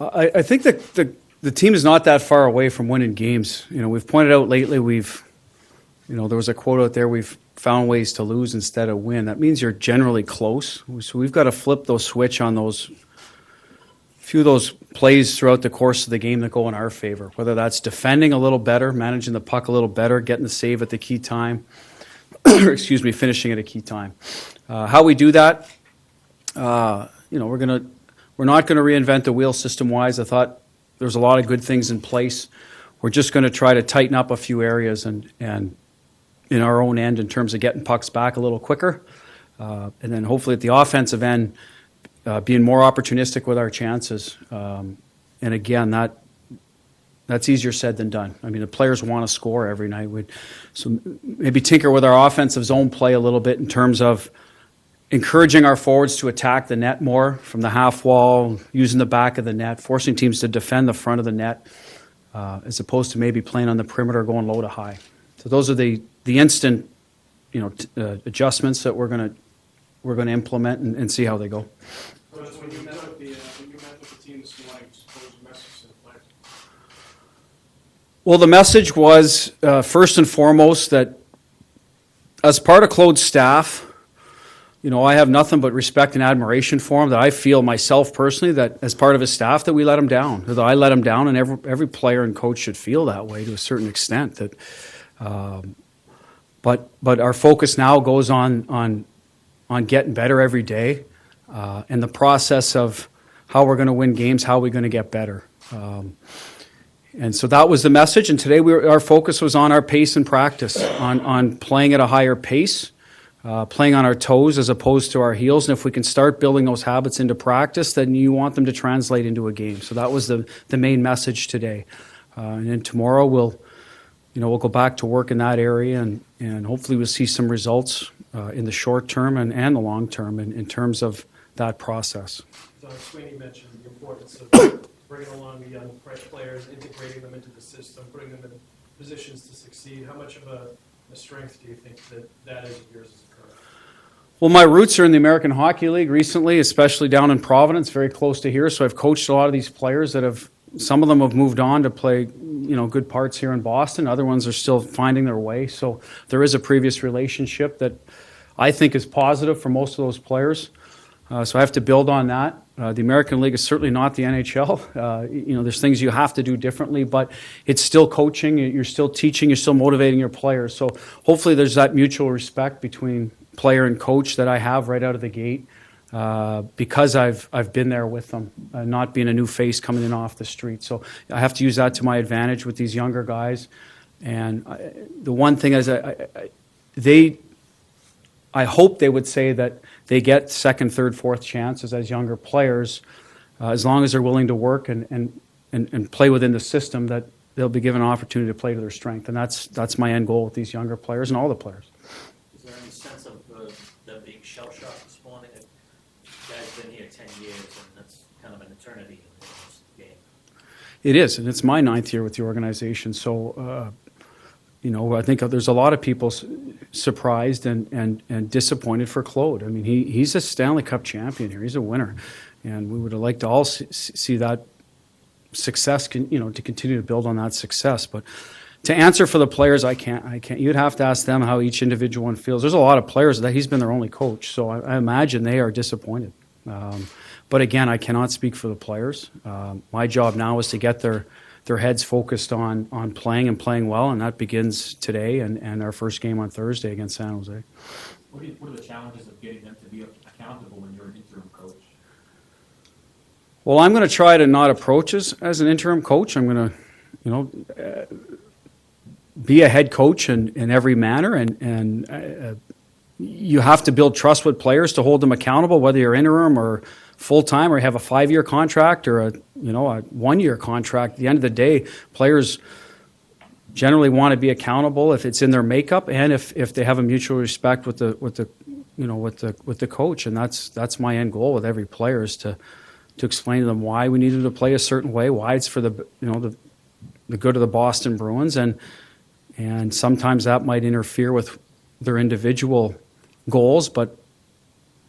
I think that the team is not that far away from winning games. We've pointed out lately there was a quote out there, we've found ways to lose instead of win. That means you're generally close. So we've got to flip those switch on those few of those plays throughout the course of the game that go in our favor, whether that's defending a little better, managing the puck a little better, getting the save at the key time, finishing at a key time. How we do that, we're not going to reinvent the wheel system-wise. I thought there's a lot of good things in place. We're just going to try to tighten up a few areas and in our own end in terms of getting pucks back a little quicker, and then hopefully at the offensive end, being more opportunistic with our chances. And again, that's easier said than done. I mean, the players want to score every night. So maybe tinker with our offensive zone play a little bit in terms of encouraging our forwards to attack the net more from the half wall, using the back of the net, forcing teams to defend the front of the net, as opposed to maybe playing on the perimeter, going low to high. So those are the instant, adjustments that we're going to implement and see how they go. When you met with the team this morning, what was the message to the players? Well, the message was, first and foremost, that as part of Claude's staff, I have nothing but respect and admiration for him, that I feel myself personally that as part of his staff that we let him down, that I let him down, and every player and coach should feel that way to a certain extent. That, but our focus now goes on getting better every day, and the process of how we're going to win games, how we're going to get better. And so that was the message. And today our focus was on our pace and practice, on playing at a higher pace, playing on our toes as opposed to our heels. And if we can start building those habits into practice, then you want them to translate into a game. So that was the main message today. And then tomorrow we'll go back to work in that area, and hopefully we'll see some results in the short term and the long term in terms of that process. Sweeney mentioned the importance of bringing along the young players, integrating them into the system, putting them in positions to succeed. How much of a strength do you think that is of yours as a coach? Well, my roots are in the American Hockey League recently, especially down in Providence, very close to here. So I've coached a lot of these players some of them have moved on to play, good parts here in Boston. Other ones are still finding their way. So there is a previous relationship that I think is positive for most of those players. So I have to build on that. The American League is certainly not the NHL. There's things you have to do differently, but it's still coaching. You're still teaching. You're still motivating your players. So hopefully there's that mutual respect between player and coach that I have right out of the gate, because I've been there with them, not being a new face coming in off the street. So I have to use that to my advantage with these younger guys. And the one thing is, I hope they would say that they get second, third, fourth chances as younger players, as long as they're willing to work and play within the system, that they'll be given an opportunity to play to their strength. And that's my end goal with these younger players and all the players. Is there any sense of them being shell-shocked this morning? You guys been here 10 years, and that's kind of an eternity in this game. It is, and it's my 9th year with the organization. So, I think there's a lot of people surprised and disappointed for Claude. I mean, he's a Stanley Cup champion here. He's a winner. And we would have liked to all see that success, to continue to build on that success. But to answer for the players, I can't. You'd have to ask them how each individual one feels. There's a lot of players that he's been their only coach, so I imagine they are disappointed. But again, I cannot speak for the players. My job now is to get their heads focused on playing and playing well, and that begins today and our first game on Thursday against San Jose. What are the challenges of getting them to be accountable when you're an interim coach? Well, I'm going to try to not approach as an interim coach. I'm going to, be a head coach in every manner, and you have to build trust with players to hold them accountable, whether you're interim or full-time, or you have a 5-year contract or a 1-year contract. At the end of the day, players generally want to be accountable if it's in their makeup, and if they have a mutual respect with the coach. And that's my end goal with every player, is to explain to them why we need them to play a certain way, why it's for the good of the Boston Bruins, and sometimes that might interfere with their individual goals, but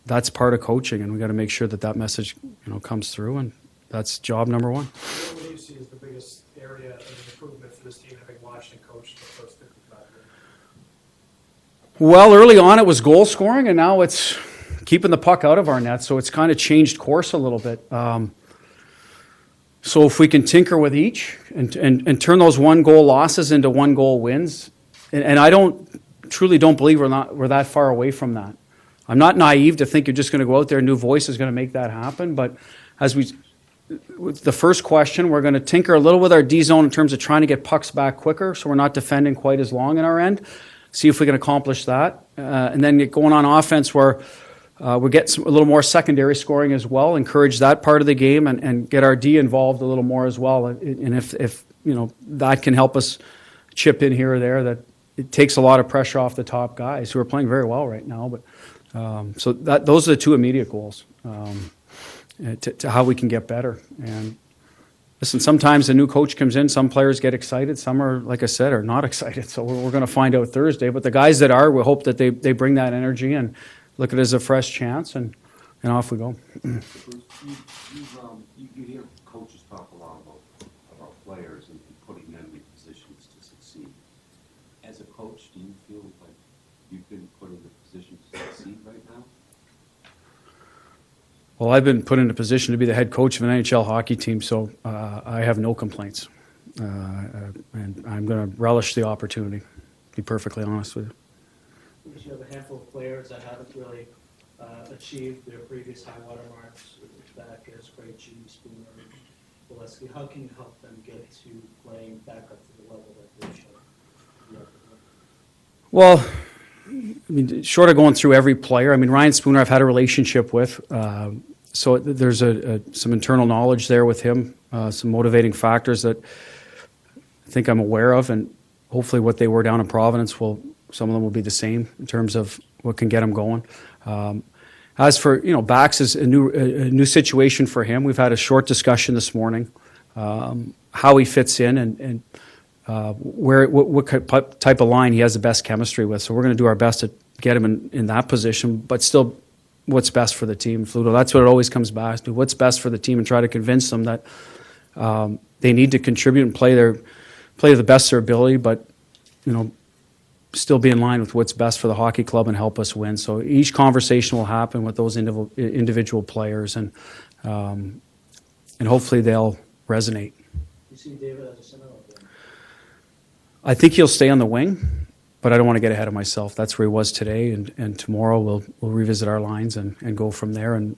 that's part of coaching, and we got to make sure that message comes through, and that's job number one. What do you see as the biggest area of improvement for this team, having watched and coached for the first 55 years? Well, early on it was goal scoring, and now it's keeping the puck out of our net, so it's kind of changed course a little bit. So if we can tinker with each and turn those 1-goal losses into 1-goal wins, and I truly don't believe we're that far away from that. I'm not naive to think you're just going to go out there, a new voice is going to make that happen, but with the first question, we're going to tinker a little with our D zone in terms of trying to get pucks back quicker, so we're not defending quite as long in our end. See if we can accomplish that, and then get going on offense where we're getting a little more secondary scoring as well. Encourage that part of the game and get our D involved a little more as well. And if that can help us chip in here or there. That it takes a lot of pressure off the top guys who are playing very well right now. But so those are the two immediate goals to how we can get better. And listen, sometimes a new coach comes in, some players get excited, some are, like I said, are not excited. So we're going to find out Thursday. But the guys that are, we hope that they bring that energy and look at it as a fresh chance, and off we go. You hear coaches talk a lot about players and putting them in positions to succeed. As a coach, do you feel like you've been put in a position to succeed right now? Well, I've been put in a position to be the head coach of an NHL hockey team, so I have no complaints. And I'm going to relish the opportunity, to be perfectly honest with you. Because you have a handful of players that haven't really achieved their previous high water marks, Backes, Krejci, Spooner, Bolesky. How can you help them get to playing back up to the level that they should? Well, I mean, short of going through every player, I mean, Ryan Spooner I've had a relationship with, so there's some internal knowledge there with him, some motivating factors that I think I'm aware of, and hopefully what they were down in Providence, some of them will be the same in terms of what can get them going. As for, Bax is a new situation for him. We've had a short discussion this morning, how he fits in and what type of line he has the best chemistry with. So we're going to do our best to get him in that position, but still what's best for the team. Fluto, that's what it always comes back to, what's best for the team, and try to convince them that they need to contribute and play to the best of their ability, but, still be in line with what's best for the hockey club and help us win. So each conversation will happen with those individual players, and hopefully they'll resonate. You see David as a center? I think he'll stay on the wing, but I don't want to get ahead of myself. That's where he was today, and tomorrow we'll revisit our lines and go from there. And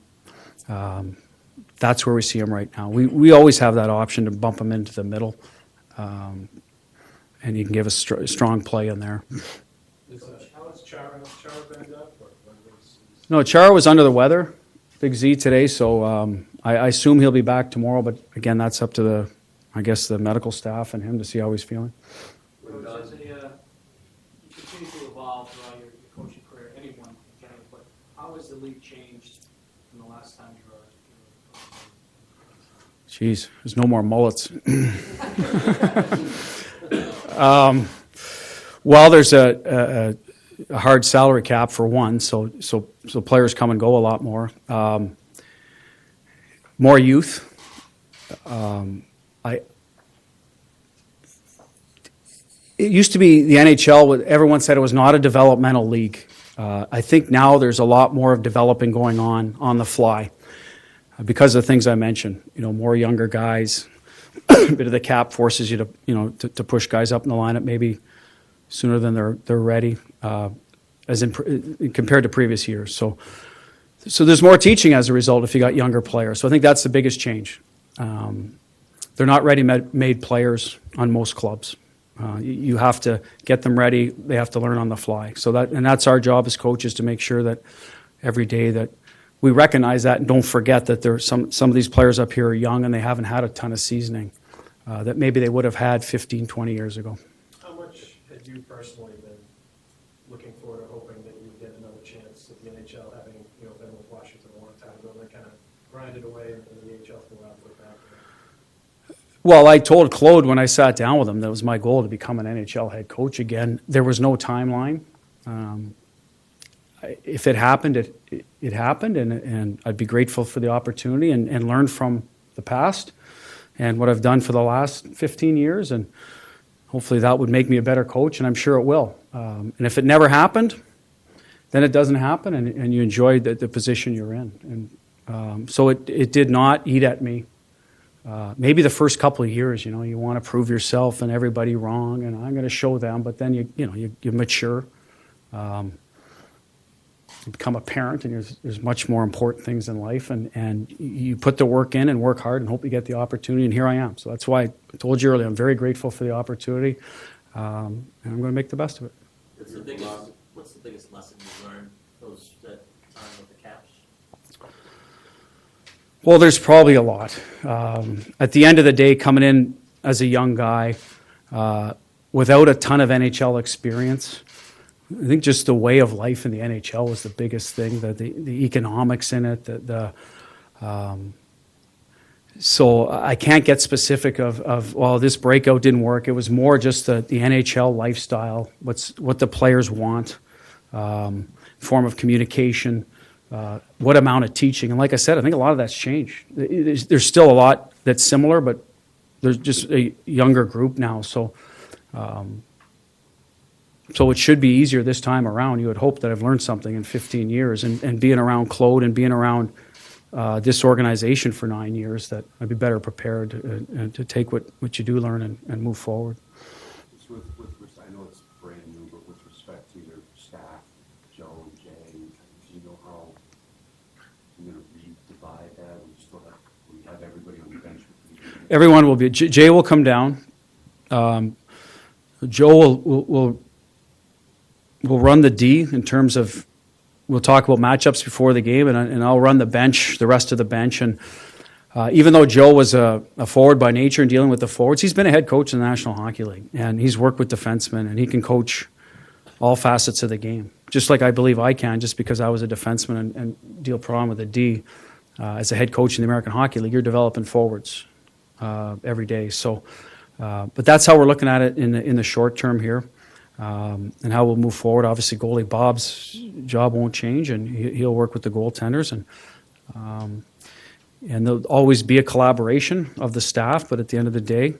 that's where we see him right now. We always have that option to bump him into the middle, and he can give us strong play in there. How is Chara banged up? No, Chara was under the weather, Big Z today, so I assume he'll be back tomorrow. But again, that's up to the medical staff and him to see how he's feeling. As you continue to evolve throughout your coaching career, anyone can, but how has the league changed from the last time you were Jeez, there's no more mullets. Well, there's a hard salary cap for one, so players come and go a lot more. More youth. It used to be the NHL, everyone said it was not a developmental league. I think now there's a lot more of developing going on the fly because of the things I mentioned. More younger guys. A bit of the cap forces you to push guys up in the lineup maybe sooner than they're ready, as in compared to previous years. So there's more teaching as a result if you got younger players. So I think that's the biggest change. They're not ready-made players on most clubs. You have to get them ready. They have to learn on the fly. And that's our job as coaches, to make sure that every day that we recognize that and don't forget that there some of these players up here are young and they haven't had a ton of seasoning that maybe they would have had 15, 20 years ago. How much had you personally been looking forward to hoping that you would get another chance at the NHL, having been with Washington a long time ago, and then kind of grinded away in the AHL for a while for that? Well, I told Claude when I sat down with him that it was my goal to become an NHL head coach again. There was no timeline. If it happened, it happened, and I'd be grateful for the opportunity and learn from the past and what I've done for the last 15 years, and hopefully that would make me a better coach, and I'm sure it will. And if it never happened, then it doesn't happen, and you enjoy the position you're in. And so it did not eat at me. Maybe the first couple of years, you want to prove yourself and everybody wrong, and I'm going to show them, but then you mature. You become a parent, and there's much more important things in life, and you put the work in and work hard and hope you get the opportunity, and here I am. So that's why I told you earlier, I'm very grateful for the opportunity, and I'm going to make the best of it. What's the biggest lesson you learned that time with the Caps? Well, there's probably a lot. At the end of the day, coming in as a young guy, without a ton of NHL experience. I think just the way of life in the NHL was the biggest thing, the economics in it, so I can't get specific of well, this breakout didn't work. It was more just the NHL lifestyle, what the players want, form of communication, what amount of teaching. And like I said, I think a lot of that's changed. There's still a lot that's similar, but there's just a younger group now. So it should be easier this time around. You would hope that I've learned something in 15 years. And being around Claude and being around this organization for 9 years, that I'd be better prepared to take what you do learn and move forward. I know it's brand new, but with respect to your staff, Joe and Jay, do you know how you're going to redivide that? We have everybody on the bench. Everyone will be. Jay will come down. Joe will run the D in terms of. We'll talk about matchups before the game, and I'll run the bench, the rest of the bench. And even though Joe was a forward by nature and dealing with the forwards, he's been a head coach in the National Hockey League, and he's worked with defensemen, and he can coach all facets of the game, just like I believe I can, just because I was a defenseman and deal pro with a D. As a head coach in the American Hockey League, you're developing forwards every day. So, but that's how we're looking at it in the short term here. And how we'll move forward. Obviously, goalie Bob's job won't change, and he'll work with the goaltenders, and there'll always be a collaboration of the staff. But at the end of the day,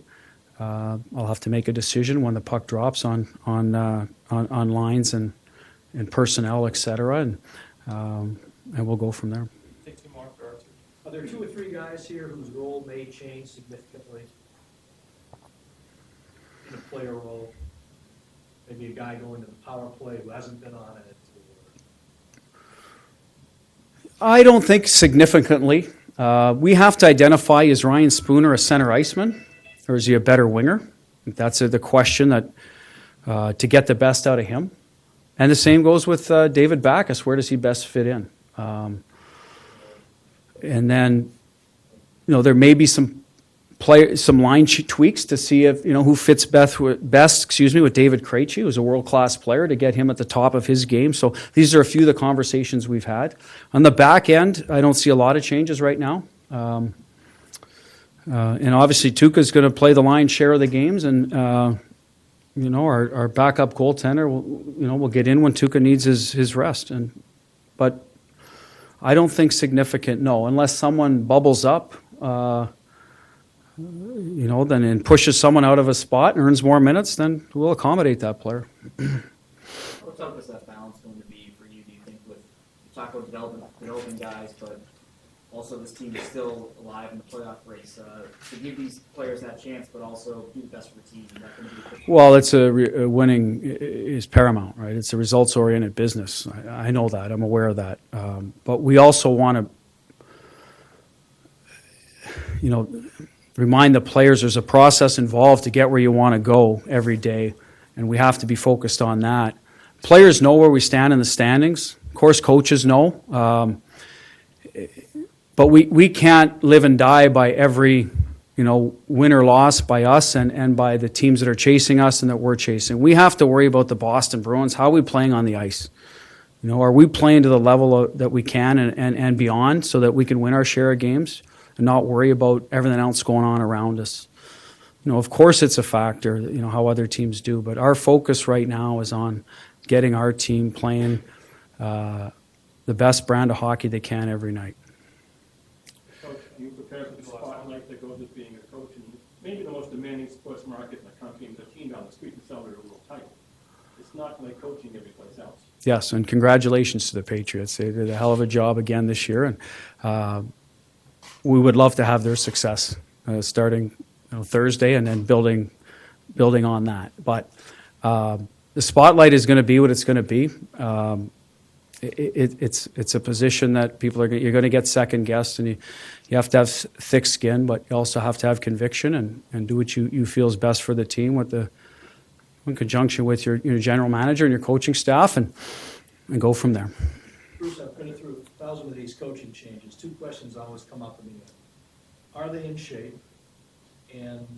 I'll have to make a decision when the puck drops on lines and personnel, etc., and we'll go from there. Take two more for Arthur. Are there 2 or 3 guys here whose role may change significantly in a player role? Maybe a guy going to the power play who hasn't been on it. I don't think significantly. We have to identify, is Ryan Spooner a center iceman, or is he a better winger? I think that's the question that to get the best out of him. And the same goes with David Backes. Where does he best fit in? And then, there may be some line tweaks to see if who fits best with David Krejci, who's a world-class player, to get him at the top of his game. So these are a few of the conversations we've had. On the back end, I don't see a lot of changes right now. And obviously Tuukka's going to play the lion's share of the games, and our backup goaltender will get in when Tuukka needs his rest. But I don't think significant, no, unless someone bubbles up. Then and pushes someone out of a spot and earns more minutes, then we'll accommodate that player. How tough is that balance going to be for you, do you think, with you talk about developing guys, but also this team is still alive in the playoff race, to give these players that chance, but also do the best for the team? Is that going to be Well, it's winning is paramount, right? It's a results-oriented business. I know that. I'm aware of that. But we also want to, remind the players there's a process involved to get where you want to go every day, and we have to be focused on that. Players know where we stand in the standings. Of course, coaches know. But we can't live and die by every, win or loss by us and by the teams that are chasing us and that we're chasing. We have to worry about the Boston Bruins. How are we playing on the ice? Are we playing to the level that we can and beyond, so that we can win our share of games and not worry about everything else going on around us? Of course it's a factor, how other teams do, but our focus right now is on getting our team playing the best brand of hockey they can every night. Coach, you prepare for the spotlight that goes with being a coach in maybe the most demanding sports market in the country, and the team down the street and celebrate a world title. It's not like coaching every place else. Yes, and congratulations to the Patriots. They did a hell of a job again this year, and we would love to have their success starting Thursday and then building on that. But the spotlight is going to be what it's going to be. It's a position that you're going to get second guessed, and you have to have thick skin, but you also have to have conviction and do what you feel is best for the team in conjunction with your general manager and your coaching staff, and go from there. Bruce, I've been through 1,000 of these coaching changes. 2 questions always come up in the end. Are they in shape? And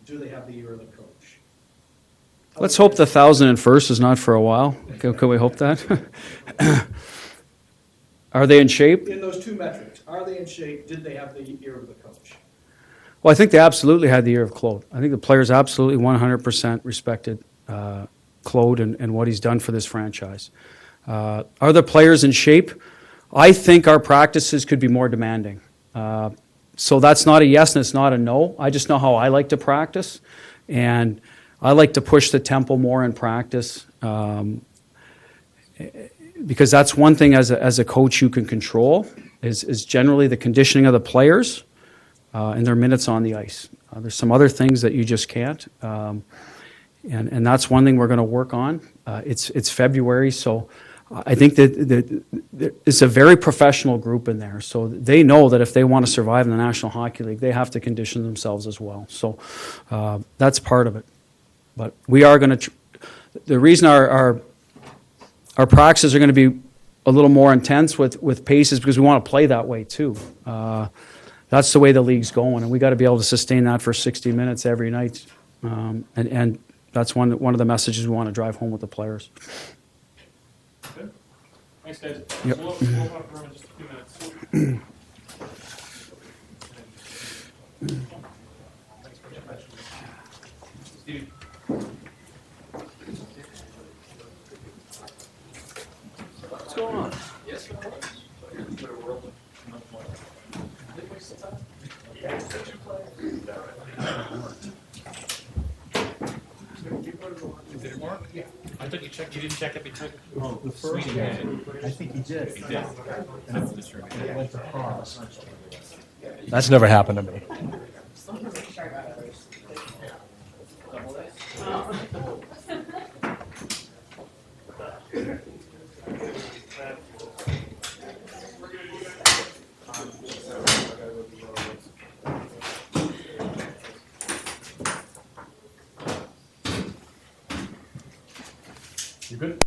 do they have the ear of the coach? Let's hope the 1,001st is not for a while. Can we hope that? Are they in shape? In those two metrics, are they in shape? Did they have the ear of the coach? Well, I think they absolutely had the ear of Claude. I think the players absolutely 100% respected Claude and what he's done for this franchise. Are the players in shape? I think our practices could be more demanding. So that's not a yes and it's not a no. I just know how I like to practice. And I like to push the tempo more in practice because that's one thing as a coach you can control is generally the conditioning of the players and their minutes on the ice. There's some other things that you just can't. And that's one thing we're going to work on. It's February, so I think that it's a very professional group in there. So they know that if they want to survive in the National Hockey League, they have to condition themselves as well. So that's part of it. But we are going to. The reason our practices are going to be a little more intense with pace is because we want to play that way too. That's the way the league's going, and we got to be able to sustain that for 60 minutes every night. And that's one of the messages we want to drive home with the players. Good. Thanks, guys. Yep. We'll open up the room in just a few minutes. Steve? What's going on? Yes, Did it work? Yeah. I thought you checked, you didn't check it between. Oh, the first one, I think he did. He did. It went across. That's never happened to me. You good?